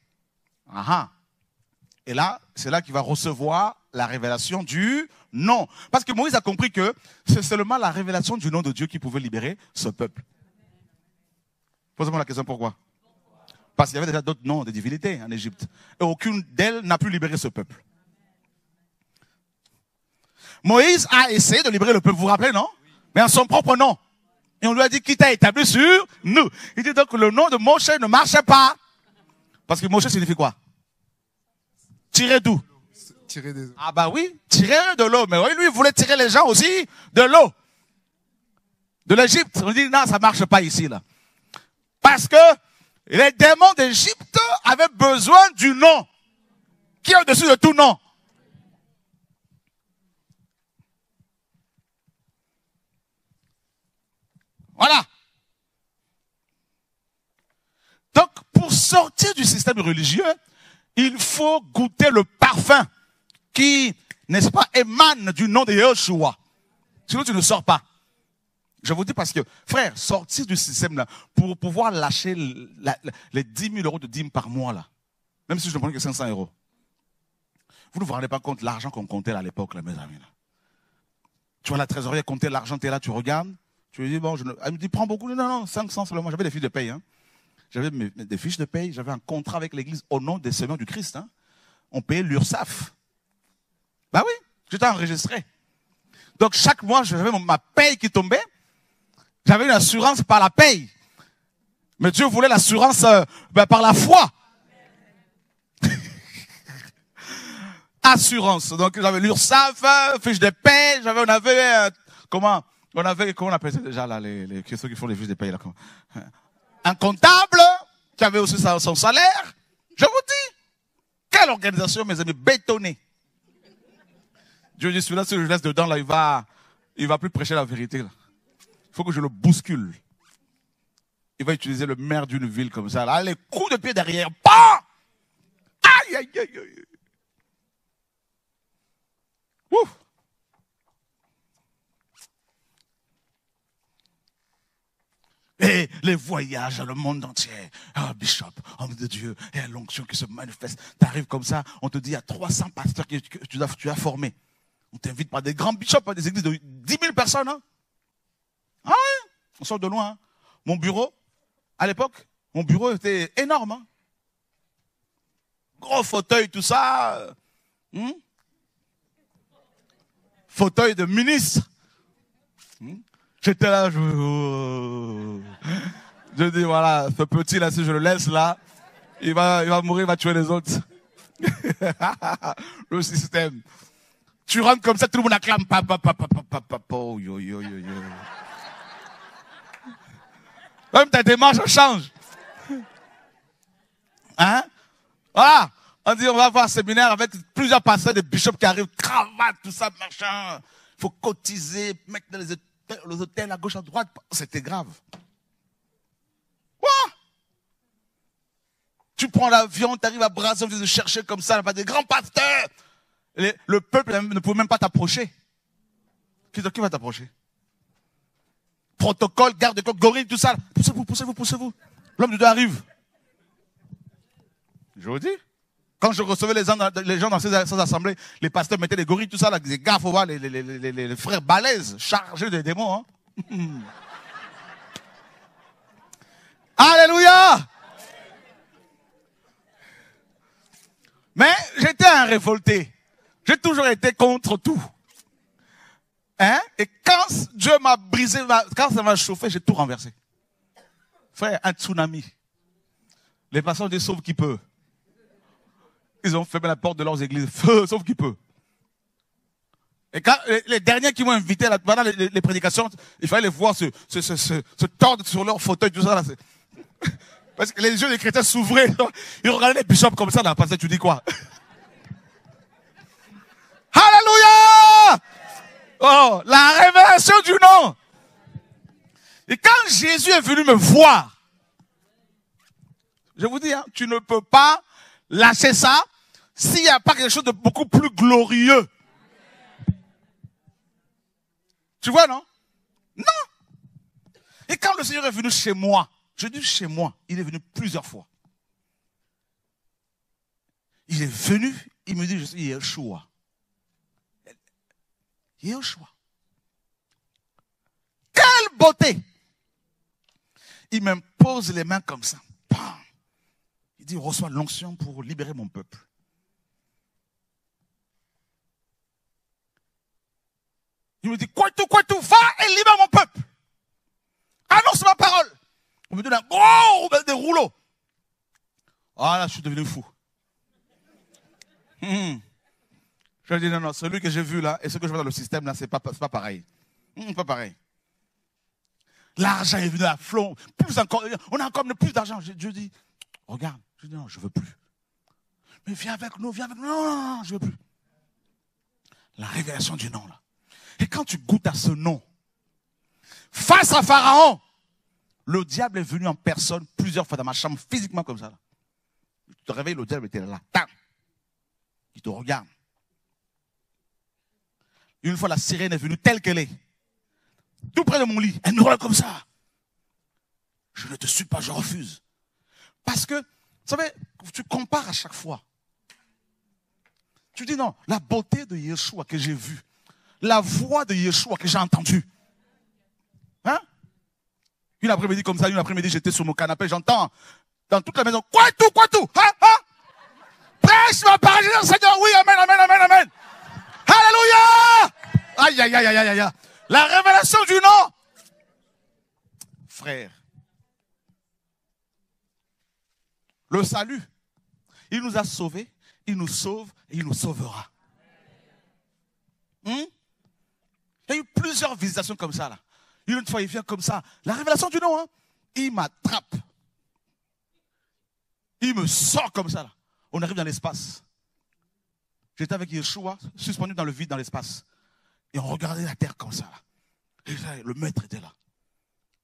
Et là, c'est là qu'il va recevoir la révélation du nom. Parce que Moïse a compris que c'est seulement la révélation du nom de Dieu qui pouvait libérer ce peuple. Posez-moi la question, pourquoi? Parce qu'il y avait déjà d'autres noms de divinités en Égypte. Et aucune d'elles n'a pu libérer ce peuple. Moïse a essayé de libérer le peuple, vous vous rappelez, non? Mais en son propre nom. Et on lui a dit, qui t'a établi sur nous? Il dit donc que le nom de Moshe ne marchait pas. Parce que Moshe signifie quoi? Tirer d'où? Tirer des eaux. Ah bah oui, tirer de l'eau. Mais oui, lui, il voulait tirer les gens aussi de l'eau. De l'Égypte. On dit, non, ça marche pas ici, là. Parce que les démons d'Égypte avaient besoin du nom, qui est au-dessus de tout nom. Voilà. Donc, pour sortir du système religieux, il faut goûter le parfum qui n'est-ce pas, émane du nom de Yeshua. Sinon, tu ne sors pas. Je vous dis parce que, frère, sortir du système là, pour pouvoir lâcher les 10 000 euros de dîme par mois là, même si je ne prends que 500 euros. Vous ne vous rendez pas compte l'argent qu'on comptait à l'époque, là, mes amis. Là. Tu vois la trésorerie compter l'argent, tu es là, tu regardes. Tu lui dis, bon, elle me dit, prends beaucoup. Non, 500 seulement. J'avais des fiches de paye. Hein. J'avais des fiches de paye. J'avais un contrat avec l'église au nom des Seigneurs du Christ. Hein. On payait l'URSSAF. Bah oui, j'étais enregistré. Donc chaque mois, j'avais ma paye qui tombait. J'avais une assurance par la paye. Mais Dieu voulait l'assurance par la foi. Assurance. Donc j'avais l'URSSAF, fiche de paye, comment on appelle ça déjà là, ceux qui font les fiches de paye là, un comptable qui avait aussi son salaire. Je vous dis, quelle organisation, mes amis, bétonnée. Dieu dit, celui-là, si je le laisse dedans, là, il va plus prêcher la vérité, là. Il faut que je le bouscule. Il va utiliser le maire d'une ville comme ça, là, les coups de pied derrière. Bah! Aïe, aïe, aïe, aïe. Ouf. Et les voyages dans le monde entier. Ah, Bishop, homme de Dieu, et l'onction qui se manifeste. Tu arrives comme ça, on te dit, il y a 300 pasteurs que tu as formés. On t'invite par des grands bishops, par des églises de 10 000 personnes. Hein. Ah oui, on sort de loin. Hein. Mon bureau, à l'époque, mon bureau était énorme. Hein. Gros fauteuil, tout ça. Fauteuil de ministre. J'étais là, je dis, voilà, ce petit là, si je le laisse là, il va mourir, il va tuer les autres. Le système. Tu rentres comme ça, tout le monde acclame. Oh, yo, yo, yo, yo. Même ta démarche change. Hein? Voilà. On dit, on va avoir un séminaire avec plusieurs pasteurs, des bishops qui arrivent, cravate, tout ça, machin. Il faut cotiser, mettre dans les hôtels à gauche, à droite. C'était grave. Quoi? Tu prends l'avion, tu arrives à Brazzaville, tu viens de chercher comme ça, pas des grands pasteurs. Le peuple ne pouvait même pas t'approcher. Qui va t'approcher? Protocole, garde-corps, gorille, tout ça. Poussez-vous. L'homme de Dieu arrive. Je vous dis. Quand je recevais les gens dans ces assemblées, les pasteurs mettaient des gorilles, tout ça, là, des gars, faut voir, les frères balèzes, chargés des démons. Hein. Alléluia! Mais j'étais un révolté. J'ai toujours été contre tout. Hein? Et quand Dieu m'a brisé, quand ça m'a chauffé, j'ai tout renversé. Frère, un tsunami. Les pasteurs disent sauve qui peut. Ils ont fermé la porte de leurs églises. Feu, sauf qui peut. Et quand les derniers qui m'ont invité là, pendant les prédications, il fallait les voir se tordre sur leur fauteuil, tout ça là. Parce que les yeux des chrétiens s'ouvraient. Ils regardaient les bishops comme ça dans la passage. Tu dis quoi? Alléluia! Oh, la révélation du nom. Et quand Jésus est venu me voir, je vous dis, hein, tu ne peux pas lâcher ça s'il n'y a pas quelque chose de beaucoup plus glorieux. Tu vois, non? Non. Et quand le Seigneur est venu chez moi, je dis chez moi, il est venu plusieurs fois. Il est venu, il me dit, je suis Yeshua. Yeshua. Quelle beauté! Il m'impose les mains comme ça. Bam. Il dit, reçois l'onction pour libérer mon peuple. Il me dit, quoi tout, va et libère mon peuple. Annonce ma parole. On me donne un gros des rouleaux. Ah là, je suis devenu fou. Je lui ai dit, non, celui que j'ai vu là et ce que je vois dans le système là, c'est pas pareil. Pas pareil. L'argent est venu à flot. Plus encore, on a encore plus d'argent. Je dis, regarde. Je dis, non, je veux plus. Mais viens avec nous. Non, je veux plus. La révélation du nom là. Et quand tu goûtes à ce nom, face à Pharaon, le diable est venu en personne plusieurs fois dans ma chambre, physiquement comme ça. Là. Tu te réveilles, le diable était là. Tam. Il te regarde. Une fois, la sirène est venue telle qu'elle est. Tout près de mon lit. Elle me regarde comme ça. Je ne te suis pas, je refuse. Parce que, vous savez, tu compares à chaque fois. Tu dis non, la beauté de Yeshua que j'ai vue, la voix de Yeshua que j'ai entendue. Hein? Une après-midi comme ça, une après-midi, j'étais sur mon canapé, j'entends dans toute la maison, quoi tout? Hein? Hein? Prêche ma parole, Seigneur, oui, amen, amen, amen, amen. Alléluia! Aïe, aïe, aïe, aïe, aïe, aïe. La révélation du nom. Frère. Le salut. Il nous a sauvés, il nous sauve et il nous sauvera. Il y a eu plusieurs visitations comme ça, là. Une fois, il vient comme ça. La révélation du nom, hein. Il m'attrape. Il me sort comme ça, là. On arrive dans l'espace. J'étais avec Yeshua, suspendu dans le vide, dans l'espace. Et on regardait la terre comme ça, là. Et là, le maître était là.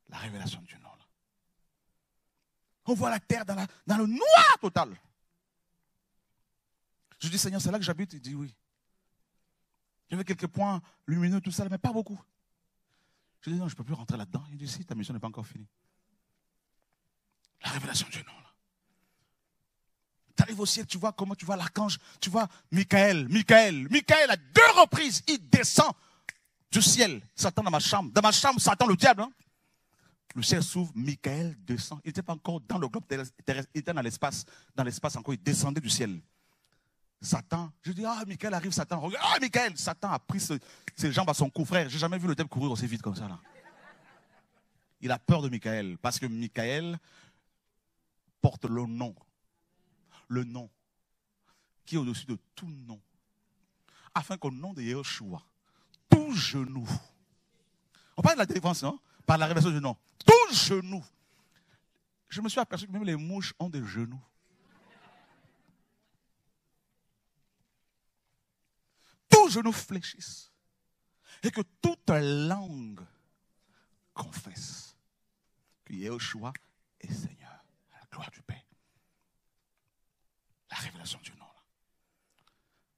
La révélation du nom, là. On voit la terre dans le noir total. Je dis, Seigneur, c'est là que j'habite? Il dit oui. Il y avait quelques points lumineux, tout ça, mais pas beaucoup. Je dis, non, je ne peux plus rentrer là-dedans. Il dit, si, ta mission n'est pas encore finie. La révélation du nom, là. Tu arrives au ciel, tu vois comment tu vois l'archange, tu vois Michael. Michael, à 2 reprises, il descend du ciel. Satan dans ma chambre. Dans ma chambre, Satan, le diable. Hein? Le ciel s'ouvre, Michael descend. Il n'était pas encore dans le globe terrestre, il était dans l'espace. Dans l'espace encore, il descendait du ciel. Satan, je dis, Michael arrive, Satan. Regarde, Michael, Satan a pris ses jambes à son cou, frère. J'ai jamais vu le diable courir aussi vite comme ça, là. Il a peur de Michael, parce que Michael porte le nom. Le nom qui est au-dessus de tout nom. Afin qu'au nom de Yeshua, tout genou. On parle de la délivrance, non? Par la révélation du nom. Tout genou. Je me suis aperçu que même les mouches ont des genoux. Tout genou fléchisse. Et que toute langue confesse que Yeshua est Seigneur. À la gloire du Père. La révélation du nom. Là.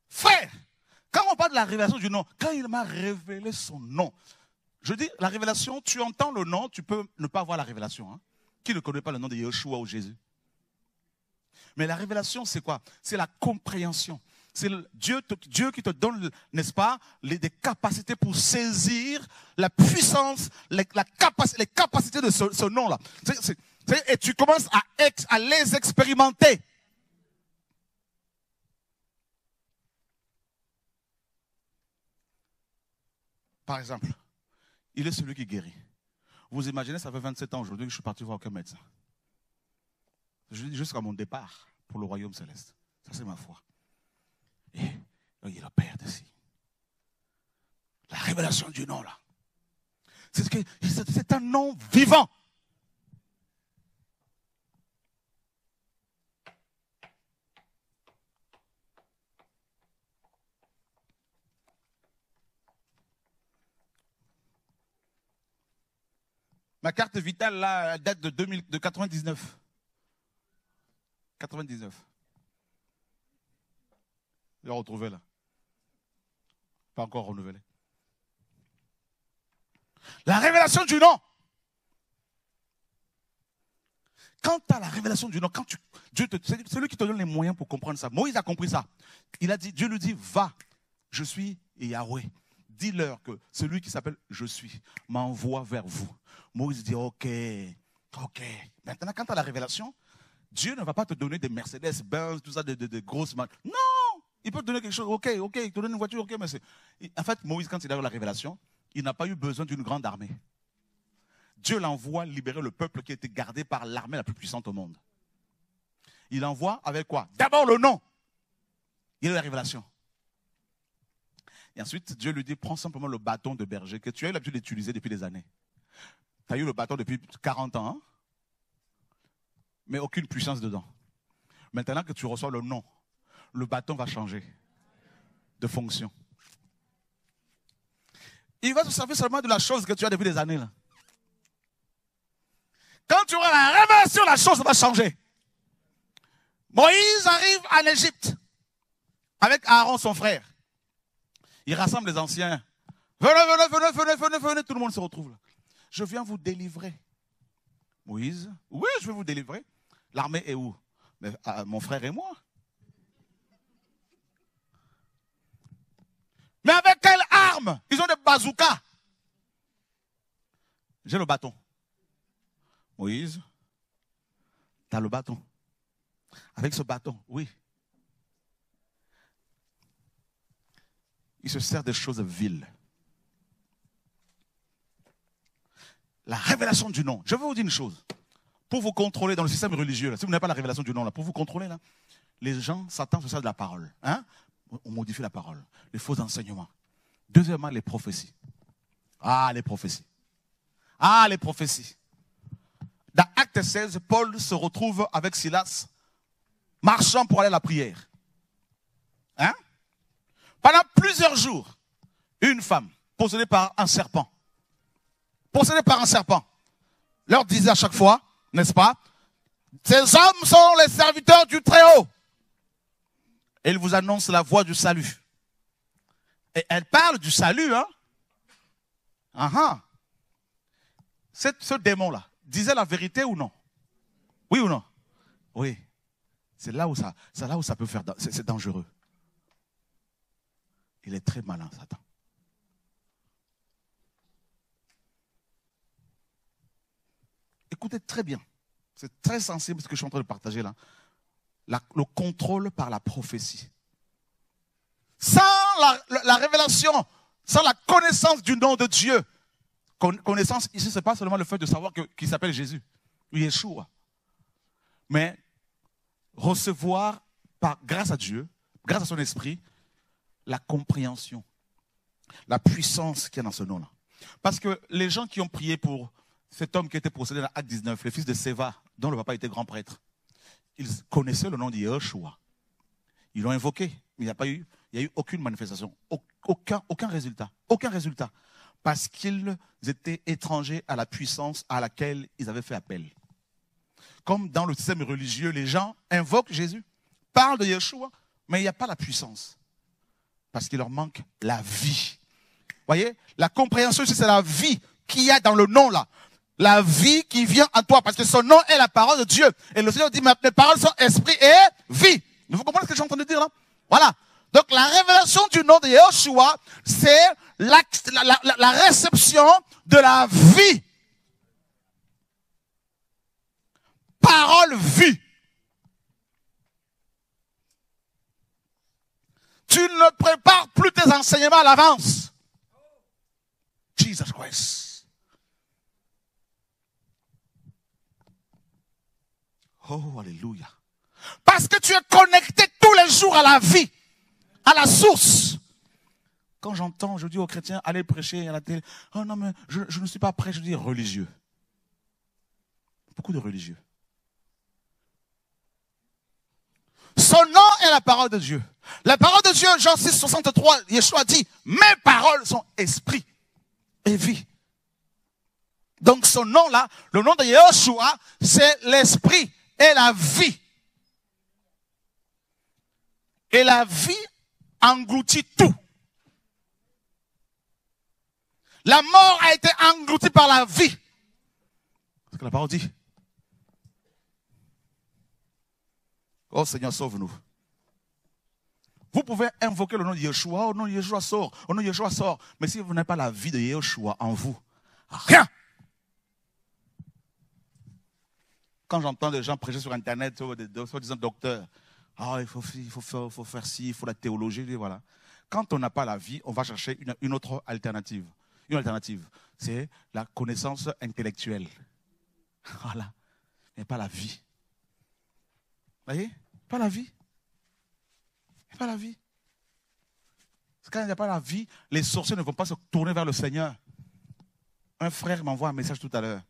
Frère, quand on parle de la révélation du nom, quand il m'a révélé son nom, je dis, la révélation, tu entends le nom, tu peux ne pas voir la révélation. Hein? Qui ne connaît pas le nom de Yeshua ou Jésus? Mais la révélation, c'est quoi? C'est la compréhension. C'est Dieu qui te donne, n'est-ce pas, des capacités pour saisir la puissance, les capacités de ce nom-là. Et tu commences à les expérimenter. Par exemple, il est celui qui guérit. Vous imaginez, ça fait 27 ans aujourd'hui que je suis parti voir aucun médecin. Je dis jusqu'à mon départ pour le royaume céleste. Ça, c'est ma foi. Et il est le Père d'ici. La révélation du nom, là. C'est un nom vivant. Ma carte vitale, là, elle date de 99. 99. Je l'ai retrouvée, là. Pas encore renouvelée. La révélation du nom. Quand tu as la révélation du nom, c'est lui qui te donne les moyens pour comprendre ça. Moïse a compris ça. Dieu lui dit, va, je suis Yahweh. Dis-leur que celui qui s'appelle je suis m'envoie vers vous. Moïse dit, ok. Maintenant, quand tu as la révélation, Dieu ne va pas te donner des Mercedes, Benz, tout ça, de grosses marques. Non! Il peut te donner quelque chose, ok, il te donne une voiture, ok, mais c'est... En fait, Moïse, quand il a eu la révélation, il n'a pas eu besoin d'une grande armée. Dieu l'envoie libérer le peuple qui était gardé par l'armée la plus puissante au monde. Il envoie avec quoi? D'abord le nom. Il a eu la révélation. Et ensuite, Dieu lui dit, prends simplement le bâton de berger que tu as eu l'habitude d'utiliser depuis des années. Tu as eu le bâton depuis 40 ans, hein? Mais aucune puissance dedans. Maintenant que tu reçois le nom, le bâton va changer de fonction. Il va te servir seulement de la chose que tu as depuis des années. Là. Quand tu auras la révélation, la chose va changer. Moïse arrive en Égypte avec Aaron, son frère. Il rassemble les anciens. Venez, tout le monde se retrouve là. Je viens vous délivrer. Moïse, oui, je vais vous délivrer. L'armée est où? Mais, mon frère et moi. Mais avec quelle arme? Ils ont des bazookas. J'ai le bâton. Moïse, tu as le bâton. Avec ce bâton, oui. Il se sert des choses viles. La révélation du nom. Je vais vous dire une chose. Pour vous contrôler dans le système religieux, là, si vous n'avez pas la révélation du nom, là, pour vous contrôler, là, les gens, Satan se sert de la parole. Hein? On modifie la parole. Les faux enseignements. Deuxièmement, les prophéties. Ah, les prophéties. Ah, les prophéties. Dans Acte 16, Paul se retrouve avec Silas, marchant pour aller à la prière. Hein? Pendant plusieurs jours, une femme, possédée par un serpent, leur disait à chaque fois, n'est-ce pas, ces hommes sont les serviteurs du Très-Haut. Et il vous annonce la voie du salut. Et elle parle du salut, hein. Ce démon-là disait la vérité ou non? Oui ou non? Oui. C'est là où ça peut faire, c'est dangereux. Il est très malin, Satan. Écoutez très bien. C'est très sensible ce que je suis en train de partager là. Le contrôle par la prophétie. Sans la révélation, sans la connaissance du nom de Dieu. Connaissance, ici, ce n'est pas seulement le fait de savoir qu'il s'appelle Jésus, ou Yeshua. Mais recevoir, grâce à Dieu, grâce à son esprit, la compréhension, la puissance qu'il y a dans ce nom-là. Parce que les gens qui ont prié pour cet homme qui était possédé dans Acte 19, le fils de Séva, dont le papa était grand prêtre, ils connaissaient le nom de Yeshua. Ils l'ont invoqué, mais il n'y a eu aucune manifestation, aucun résultat. Aucun résultat. Parce qu'ils étaient étrangers à la puissance à laquelle ils avaient fait appel. Comme dans le système religieux, les gens invoquent Jésus, parlent de Yeshua, mais il n'y a pas la puissance. Parce qu'il leur manque la vie. Vous voyez, la compréhension, c'est la vie qu'il y a dans le nom là. La vie qui vient en toi, parce que son nom est la parole de Dieu. Et le Seigneur dit, mes paroles sont esprit et vie. Vous comprenez ce que je suis en train de dire là? Voilà. Donc la révélation du nom de Yeshua, c'est la réception de la vie. Parole vie. Tu ne prépares plus tes enseignements à l'avance. Jesus Christ. Oh, alléluia. Parce que tu es connecté tous les jours à la vie, à la source. Quand j'entends, je dis aux chrétiens, allez prêcher à la télé. Oh non, mais je ne suis pas prêt, je dis religieux. Beaucoup de religieux. Son nom est la parole de Dieu. La parole de Dieu, Jean 6, 63, Yeshua dit, mes paroles sont esprit et vie. Donc son nom là, le nom de Yeshua, c'est l'esprit et la vie. Et la vie engloutit tout. La mort a été engloutie par la vie. C'est ce que la parole dit. Oh Seigneur, sauve-nous. Vous pouvez invoquer le nom de Yeshua. Oh non, Yeshua sort. Oh non, Yeshua sort. Mais si vous n'avez pas la vie de Yeshua en vous, rien. Quand j'entends des gens prêcher sur Internet, soi-disant docteurs, il faut faire ci, il faut la théologie, voilà. Quand on n'a pas la vie, on va chercher une autre alternative. Une alternative, c'est la connaissance intellectuelle. Voilà. Mais pas la vie. Vous voyez? Pas la vie. Pas la vie. Parce que quand il n'y a pas la vie, les sorciers ne vont pas se tourner vers le Seigneur. Un frère m'envoie un message tout à l'heure.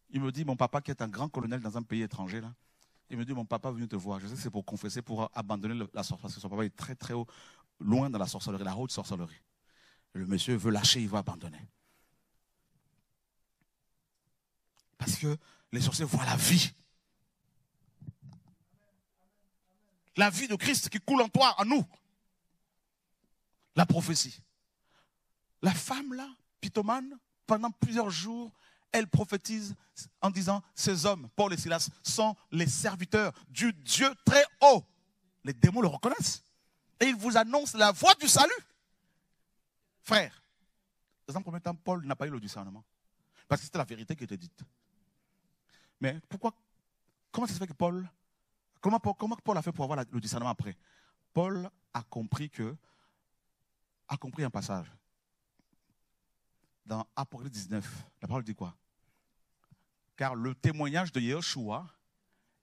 Il me dit, mon papa qui est un grand colonel dans un pays étranger, là, il me dit, mon papa est venu te voir. Je sais que c'est pour confesser, pour abandonner la sorcellerie, parce que son papa est très très haut, loin dans la sorcellerie, la haute sorcellerie. Et le monsieur veut lâcher, il va abandonner. Parce que les sorciers voient la vie. La vie de Christ qui coule en toi, en nous. La prophétie. La femme là, pythomane, pendant plusieurs jours, elle prophétise en disant, ces hommes, Paul et Silas, sont les serviteurs du Dieu très haut. Les démons le reconnaissent. Et ils vous annoncent la voie du salut. Frère, dans un premier temps, Paul n'a pas eu le discernement. Parce que c'était la vérité qui était dite. Mais pourquoi, comment ça se fait que Paul, comment Paul a fait pour avoir le discernement après? Paul a compris un passage. Dans Apocalypse 19, la parole dit quoi? Car le témoignage de Yeshua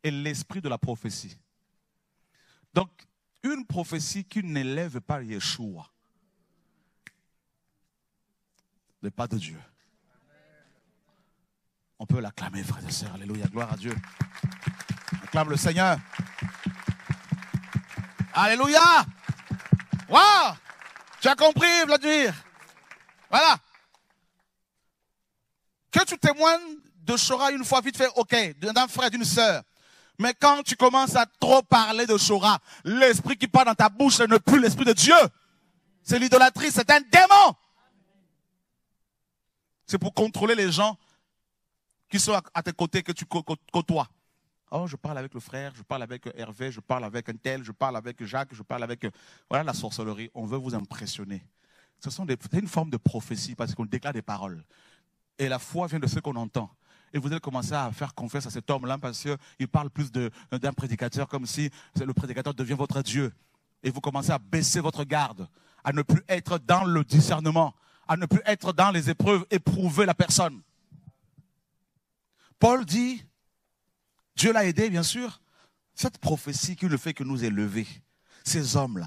est l'esprit de la prophétie. Donc, une prophétie qui n'élève pas Yeshua n'est pas de Dieu. On peut l'acclamer, frères et sœurs. Alléluia, gloire à Dieu. Acclame le Seigneur. Alléluia. Waouh! Tu as compris, Vladimir? Voilà. Que tu témoignes de Shora une fois vite fait, ok, d'un frère, d'une sœur. Mais quand tu commences à trop parler de Shora, l'esprit qui part dans ta bouche, ce n'est plus l'esprit de Dieu. C'est l'idolâtrie, c'est un démon. C'est pour contrôler les gens qui sont à tes côtés, que tu côtoies. Oh, je parle avec le frère, je parle avec Hervé, je parle avec un tel, je parle avec Jacques, je parle avec... Voilà la sorcellerie. On veut vous impressionner. C'est une forme de prophétie parce qu'on déclare des paroles. Et la foi vient de ce qu'on entend. Et vous allez commencer à faire confiance à cet homme-là parce qu'il parle plus d'un prédicateur, comme si le prédicateur devient votre Dieu. Et vous commencez à baisser votre garde, à ne plus être dans le discernement, à ne plus être dans les épreuves, éprouver la personne. Paul dit, Dieu l'a aidé, bien sûr. Cette prophétie qui ne fait que nous élever. Ces hommes-là.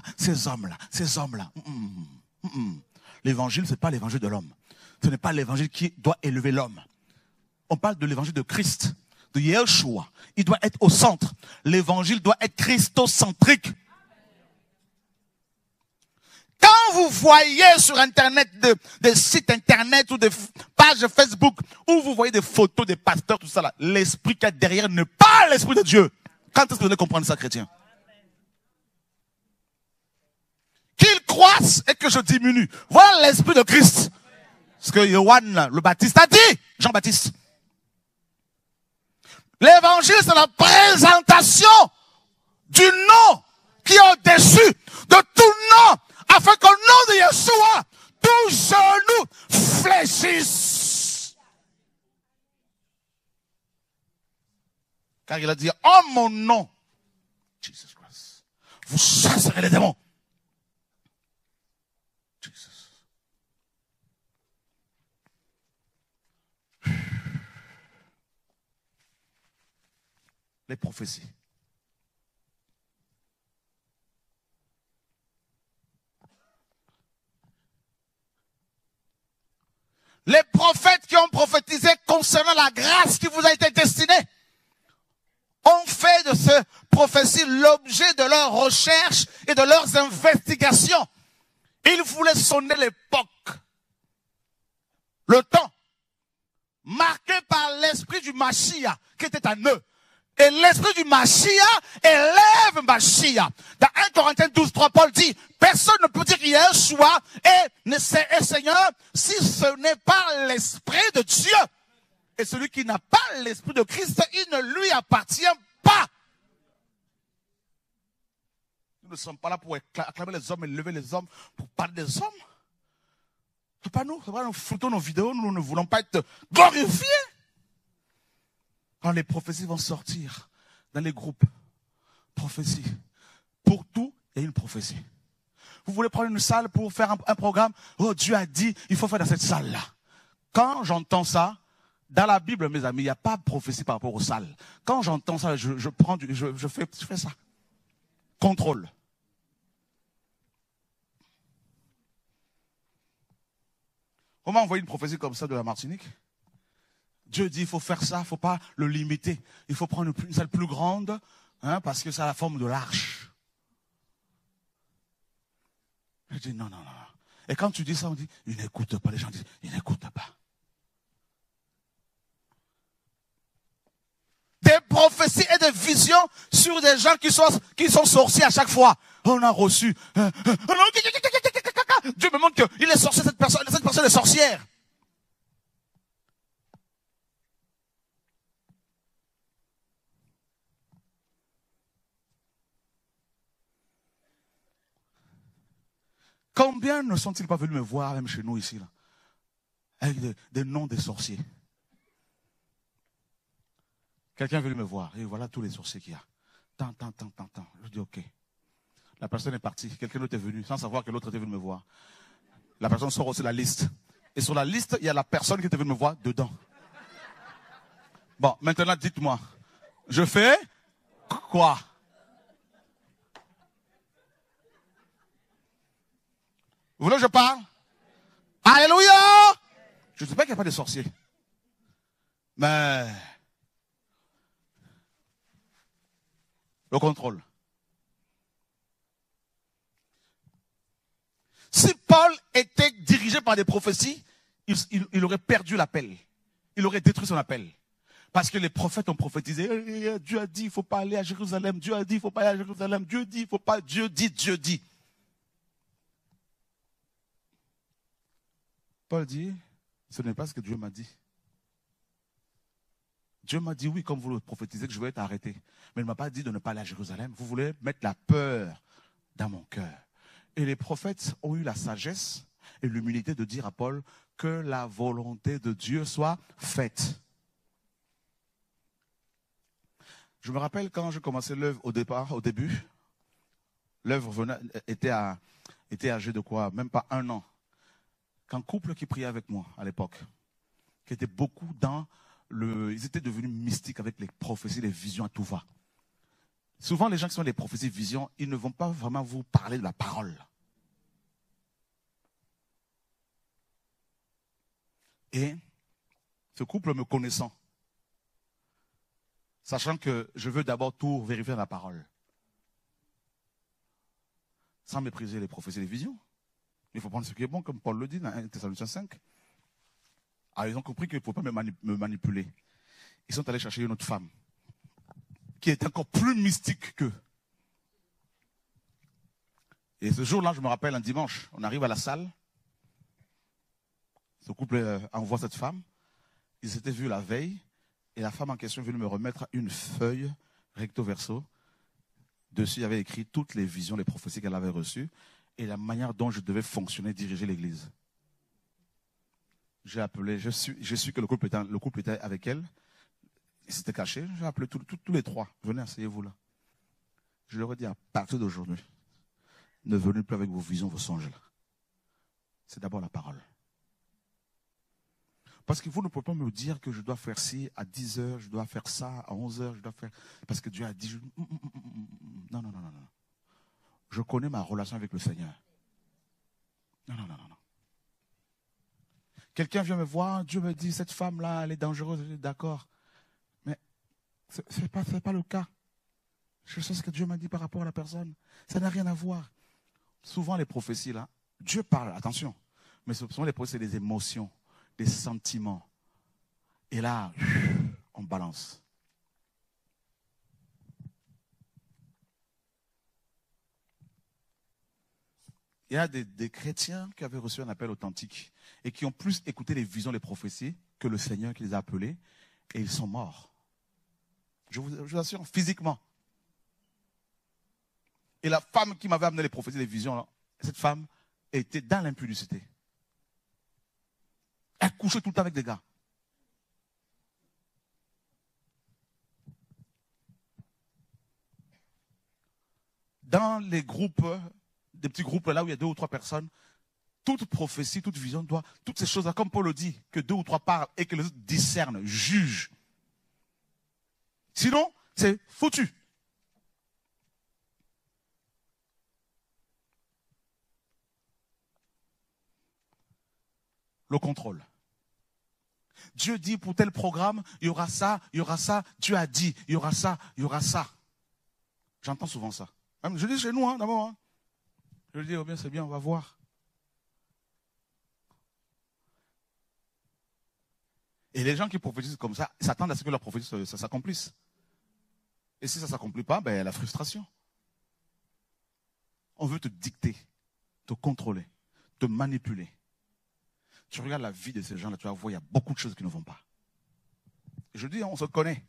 L'évangile, ce n'est pas l'évangile de l'homme. Ce n'est pas l'évangile qui doit élever l'homme. On parle de l'évangile de Christ, de Yeshua. Il doit être au centre. L'évangile doit être christocentrique. Quand vous voyez sur Internet des sites Internet ou des pages Facebook où vous voyez des photos des pasteurs, tout ça là, l'esprit qu'il y a derrière n'est pas l'esprit de Dieu. Quand est-ce que vous allez comprendre ça, chrétien? Qu'il croisse et que je diminue. Voilà l'esprit de Christ. Ce que Yoann le Baptiste a dit, Jean-Baptiste. L'évangile, c'est la présentation du nom qui est au-dessus de tout nom, afin qu'au nom de Yeshua, tout genou fléchisse. Car il a dit, en mon nom, Jesus Christ, vous chasserez les démons. Jesus. Les prophéties. Les prophètes qui ont prophétisé concernant la grâce qui vous a été destinée ont fait de ces prophéties l'objet de leurs recherches et de leurs investigations. Ils voulaient sonner l'époque, le temps, marqué par l'esprit du Mashiach qui était en eux. Et l'esprit du Mashiach élève Mashiach. Dans 1 Corinthiens 12, 3, Paul dit, personne ne peut dire Yeshua et Seigneur si ce n'est pas l'esprit de Dieu. Et celui qui n'a pas l'esprit de Christ, il ne lui appartient pas. Nous ne sommes pas là pour acclamer les hommes et lever les hommes, pour parler des hommes. C'est pas nous foutons nos vidéos, nous ne voulons pas être glorifiés. Quand les prophéties vont sortir dans les groupes, prophétie. Pour tout, il y a une prophétie. Vous voulez prendre une salle pour faire un programme? Oh, Dieu a dit, il faut faire dans cette salle-là. Quand j'entends ça, dans la Bible, mes amis, il n'y a pas de prophétie par rapport aux salles. Quand j'entends ça, je fais ça. Contrôle. Comment envoyer une prophétie comme ça de la Martinique? Dieu dit, il faut faire ça, il ne faut pas le limiter. Il faut prendre une salle plus grande, parce que ça a la forme de l'arche. Je dis, non. Et quand tu dis ça, on dit, il n'écoute pas. Les gens disent, il n'écoute pas. Des prophéties et des visions sur des gens qui sont sorciers à chaque fois. On a reçu. Dieu me montre qu'il est sorcier, cette personne est sorcière. Combien ne sont-ils pas venus me voir, même chez nous ici, là, avec des noms des sorciers? Quelqu'un est venu me voir, et voilà tous les sorciers qu'il y a. Tant. Je dis ok. La personne est partie, quelqu'un d'autre est venu, sans savoir que l'autre était venu me voir. La personne sort aussi la liste. Et sur la liste, il y a la personne qui était venue me voir dedans. Bon, maintenant dites-moi, je fais quoi? Vous voulez que je parle? Alléluia! Je ne sais pas qu'il n'y a pas de sorciers. Mais le contrôle. Si Paul était dirigé par des prophéties, il aurait perdu l'appel. Il aurait détruit son appel. Parce que les prophètes ont prophétisé. Dieu a dit, il ne faut pas aller à Jérusalem. Dieu a dit, il ne faut pas aller à Jérusalem. Dieu dit, il ne faut pas. Dieu dit. Paul dit, ce n'est pas ce que Dieu m'a dit. Dieu m'a dit, oui, comme vous le prophétisez, que je vais être arrêté. Mais il ne m'a pas dit de ne pas aller à Jérusalem. Vous voulez mettre la peur dans mon cœur. Et les prophètes ont eu la sagesse et l'humilité de dire à Paul que la volonté de Dieu soit faite. Je me rappelle quand je commençais l'œuvre au début, l'œuvre était âgée de quoi? Même pas 1 an. Qu'un couple qui priait avec moi à l'époque, qui était beaucoup ils étaient devenus mystiques avec les prophéties, les visions à tout va. Souvent, les gens qui sont les prophéties, visions, ils ne vont pas vraiment vous parler de la parole. Et ce couple me connaissant, sachant que je veux d'abord tout vérifier dans la parole, sans mépriser les prophéties et les visions. Il faut prendre ce qui est bon, comme Paul le dit dans 1 Thessaloniciens 5. Alors, ils ont compris qu'il ne faut pas me manipuler. Ils sont allés chercher une autre femme, qui est encore plus mystique qu'eux. Et ce jour-là, je me rappelle, un dimanche, on arrive à la salle. Ce couple envoie cette femme. Ils s'étaient vus la veille. Et la femme en question est venue me remettre une feuille recto verso. Dessus, il y avait écrit toutes les visions, les prophéties qu'elle avait reçues et la manière dont je devais fonctionner, diriger l'église. J'ai appelé, je suis que le couple était avec elle. Ils s'étaient cachés. J'ai appelé tous les 3. Venez, asseyez-vous là. Je leur ai dit, à partir d'aujourd'hui, ne venez plus avec vos visions, vos songes là. C'est d'abord la parole. Parce que vous ne pouvez pas me dire que je dois faire ci à 10h, je dois faire ça à 11h, je dois faire... Parce que Dieu a dit... Non. Je connais ma relation avec le Seigneur. Non. Quelqu'un vient me voir, Dieu me dit, cette femme-là, elle est dangereuse. Je dis, d'accord. Mais ce n'est pas le cas. Je sais ce que Dieu m'a dit par rapport à la personne. Ça n'a rien à voir. Souvent, les prophéties, là, Dieu parle, attention. Mais souvent, les prophéties, c'est des émotions, des sentiments. Et là, on balance. Il y a des chrétiens qui avaient reçu un appel authentique et qui ont plus écouté les visions, les prophéties que le Seigneur qui les a appelés, et ils sont morts. Je vous assure, physiquement. Et la femme qui m'avait amené les prophéties, les visions, là, cette femme était dans l'impudicité. Elle couchait tout le temps avec des gars. Dans les groupes, des petits groupes là où il y a 2 ou 3 personnes, toute prophétie, toute vision toutes ces choses-là, comme Paul le dit, que 2 ou 3 parlent et que les autres discernent, jugent. Sinon, c'est foutu. Le contrôle. Dieu dit pour tel programme, il y aura ça. Dieu a dit, il y aura ça. J'entends souvent ça. Je dis chez nous, d'abord. Je dis, oh bien, c'est bien, on va voir. Et les gens qui prophétisent comme ça, s'attendent à ce que leur prophétie s'accomplisse. Et si ça ne s'accomplit pas, il y a la frustration. On veut te dicter, te contrôler, te manipuler. Tu regardes la vie de ces gens-là, tu vas voir, il y a beaucoup de choses qui ne vont pas. Je dis, on se connaît.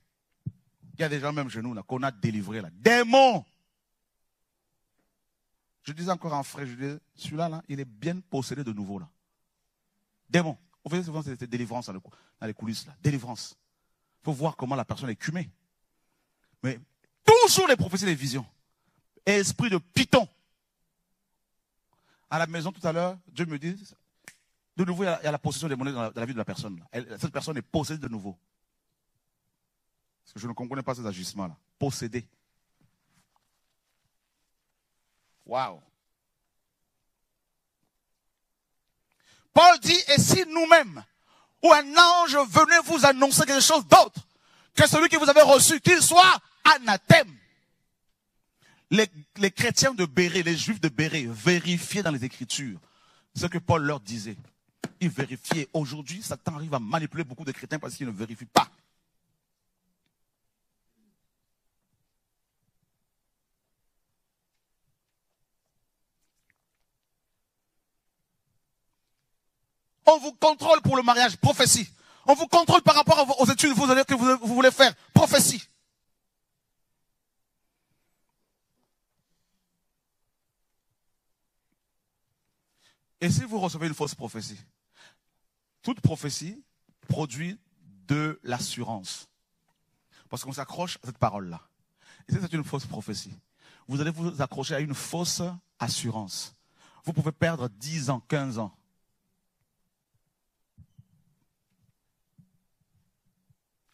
Il y a des gens même chez nous là, qu'on a délivrés là. Démons! Je disais encore à un frère, je disais, celui-là, là, il est bien possédé de nouveau là. Démons. On faisait souvent cette délivrance dans les coulisses là. Délivrance. Il faut voir comment la personne est cumée. Mais toujours les prophéties et les visions. Esprit de python. À la maison tout à l'heure, Dieu me dit, de nouveau, il y a la possession des monnaies dans la vie de la personne. Cette personne est possédée de nouveau. Parce que je ne comprenais pas ces agissements-là. Possédé. Waouh. Paul dit, et si nous-mêmes, ou un ange venait vous annoncer quelque chose d'autre que celui que vous avez reçu, qu'il soit anathème. Les chrétiens de Bérée, les juifs de Bérée, vérifiaient dans les Écritures ce que Paul leur disait. Ils vérifiaient. Aujourd'hui, Satan arrive à manipuler beaucoup de chrétiens parce qu'ils ne vérifient pas. On vous contrôle pour le mariage, prophétie. On vous contrôle par rapport aux études que vous voulez faire, prophétie. Et si vous recevez une fausse prophétie, toute prophétie produit de l'assurance. Parce qu'on s'accroche à cette parole-là. Et si c'est une fausse prophétie, vous allez vous accrocher à une fausse assurance. Vous pouvez perdre 10 ans, 15 ans.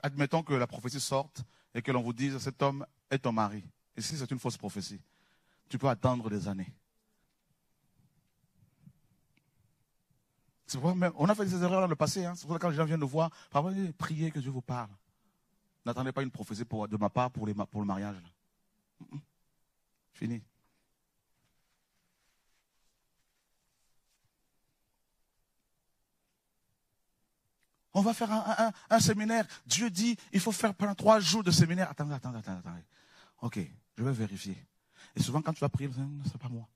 Admettons que la prophétie sorte et que l'on vous dise cet homme est ton mari. Et si c'est une fausse prophétie, tu peux attendre des années. C'est vrai, on a fait ces erreurs dans le passé. C'est pour ça que quand les gens viennent nous voir, parfois, priez que Dieu vous parle. N'attendez pas une prophétie de ma part pour le mariage. Fini. On va faire un séminaire. Dieu dit, il faut faire pendant 3 jours de séminaire. Attendez. Ok, je vais vérifier. Et souvent, quand tu vas prier, c'est pas moi.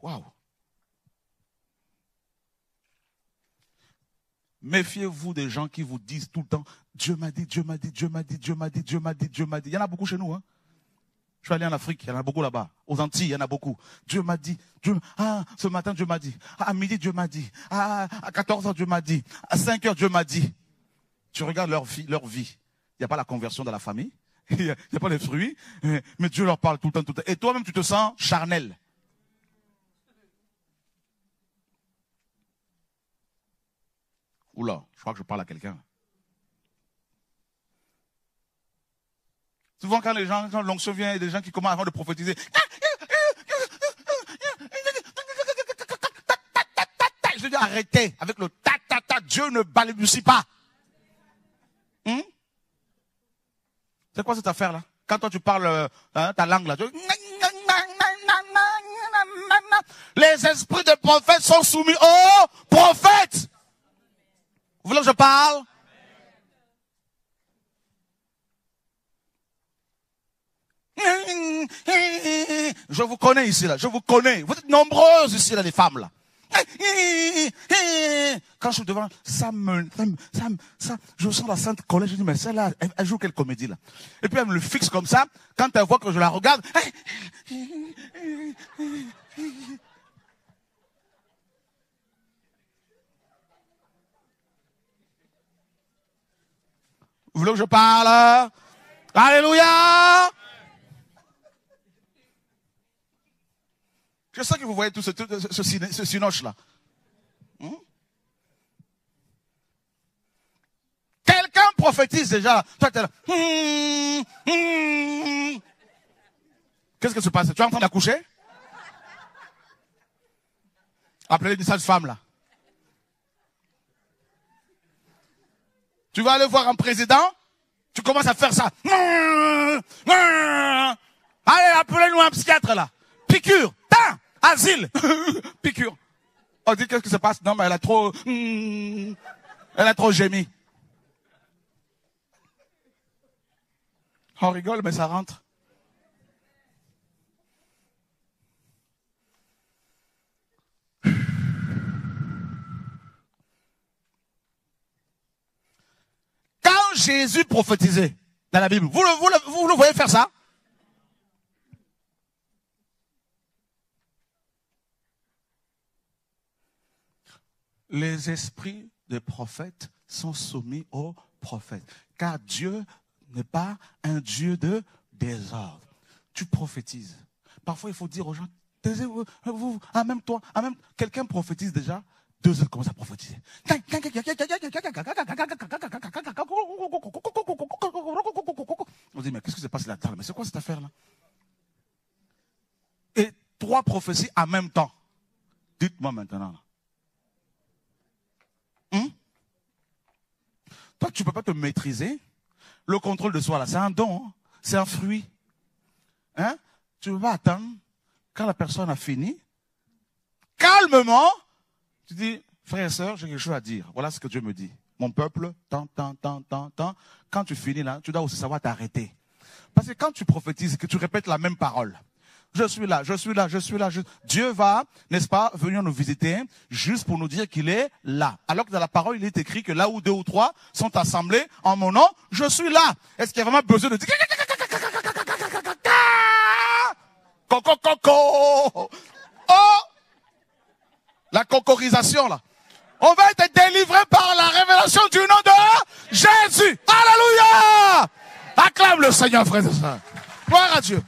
Waouh. Méfiez-vous des gens qui vous disent tout le temps, Dieu m'a dit, Dieu m'a dit, Dieu m'a dit, Dieu m'a dit, Dieu m'a dit, Dieu m'a dit. Il y en a beaucoup chez nous. Hein. Je suis allé en Afrique, il y en a beaucoup là-bas. Aux Antilles, il y en a beaucoup. Dieu m'a dit, ce matin, Dieu m'a dit. À midi, Dieu m'a dit. À 14h, Dieu m'a dit. À 5h, Dieu m'a dit. Tu regardes leur vie. Il n'y a pas la conversion dans la famille. Il n'y a pas les fruits. Mais Dieu leur parle tout le temps. Et toi-même, tu te sens charnel. Oula, je crois que je parle à quelqu'un. Souvent, quand l'onction vient, il y a des gens qui commencent avant de prophétiser. Je dis arrêtez avec le ta. Dieu ne balbutie pas. C'est quoi cette affaire-là? Quand toi tu parles ta langue là, les esprits des prophètes sont soumis aux prophètes. Vous voulez que je parle? Je vous connais ici là, je vous connais. Vous êtes nombreuses ici là, les femmes là. Quand je suis devant, je sens la sainte colère, je dis, mais celle-là, elle joue quelle comédie là? Et puis elle me le fixe comme ça, quand elle voit que je la regarde, vous voulez que je parle? Alléluia! Je sais que vous voyez tout ce sinoche-là. Quelqu'un prophétise déjà. Toi, t'es là. Qu'est-ce qui se passe? Tu es en train d'accoucher? Appelez une sage femme là. Tu vas aller voir un président, tu commences à faire ça. Allez, appelez-nous un psychiatre là. Piqûre. Asile. Piqûre. On dit qu'est-ce qui se passe? Non, mais elle a trop gémi. On rigole, mais ça rentre. Jésus prophétisait dans la Bible, vous le voyez faire ça? Les esprits des prophètes sont soumis aux prophètes. Car Dieu n'est pas un Dieu de désordre. Tu prophétises. Parfois, il faut dire aux gens, taisez-vous, en même temps, quelqu'un prophétise déjà, 2 heures commence à prophétiser. On dit, mais qu'est-ce qui se passe là-dedans? Mais c'est quoi cette affaire-là? Et 3 prophéties en même temps. Dites-moi maintenant. Toi, tu ne peux pas te maîtriser. Le contrôle de soi, là, c'est un don. Hein? C'est un fruit. Hein? Tu ne peux pas attendre quand la personne a fini. Calmement, tu dis, frère et sœur, j'ai quelque chose à dire. Voilà ce que Dieu me dit. Mon peuple, tant. Quand tu finis là, tu dois aussi savoir t'arrêter. Parce que quand tu prophétises, que tu répètes la même parole, je suis là. Dieu va, n'est-ce pas, venir nous visiter juste pour nous dire qu'il est là. Alors que dans la parole, il est écrit que là où 2 ou 3 sont assemblés en mon nom, je suis là. Est-ce qu'il y a vraiment besoin de dire coco? Oh! La concorisation là. On va être délivré par la révélation du nom de Jésus. Alléluia! Acclame le Seigneur, frère et sœurs. Gloire à Dieu.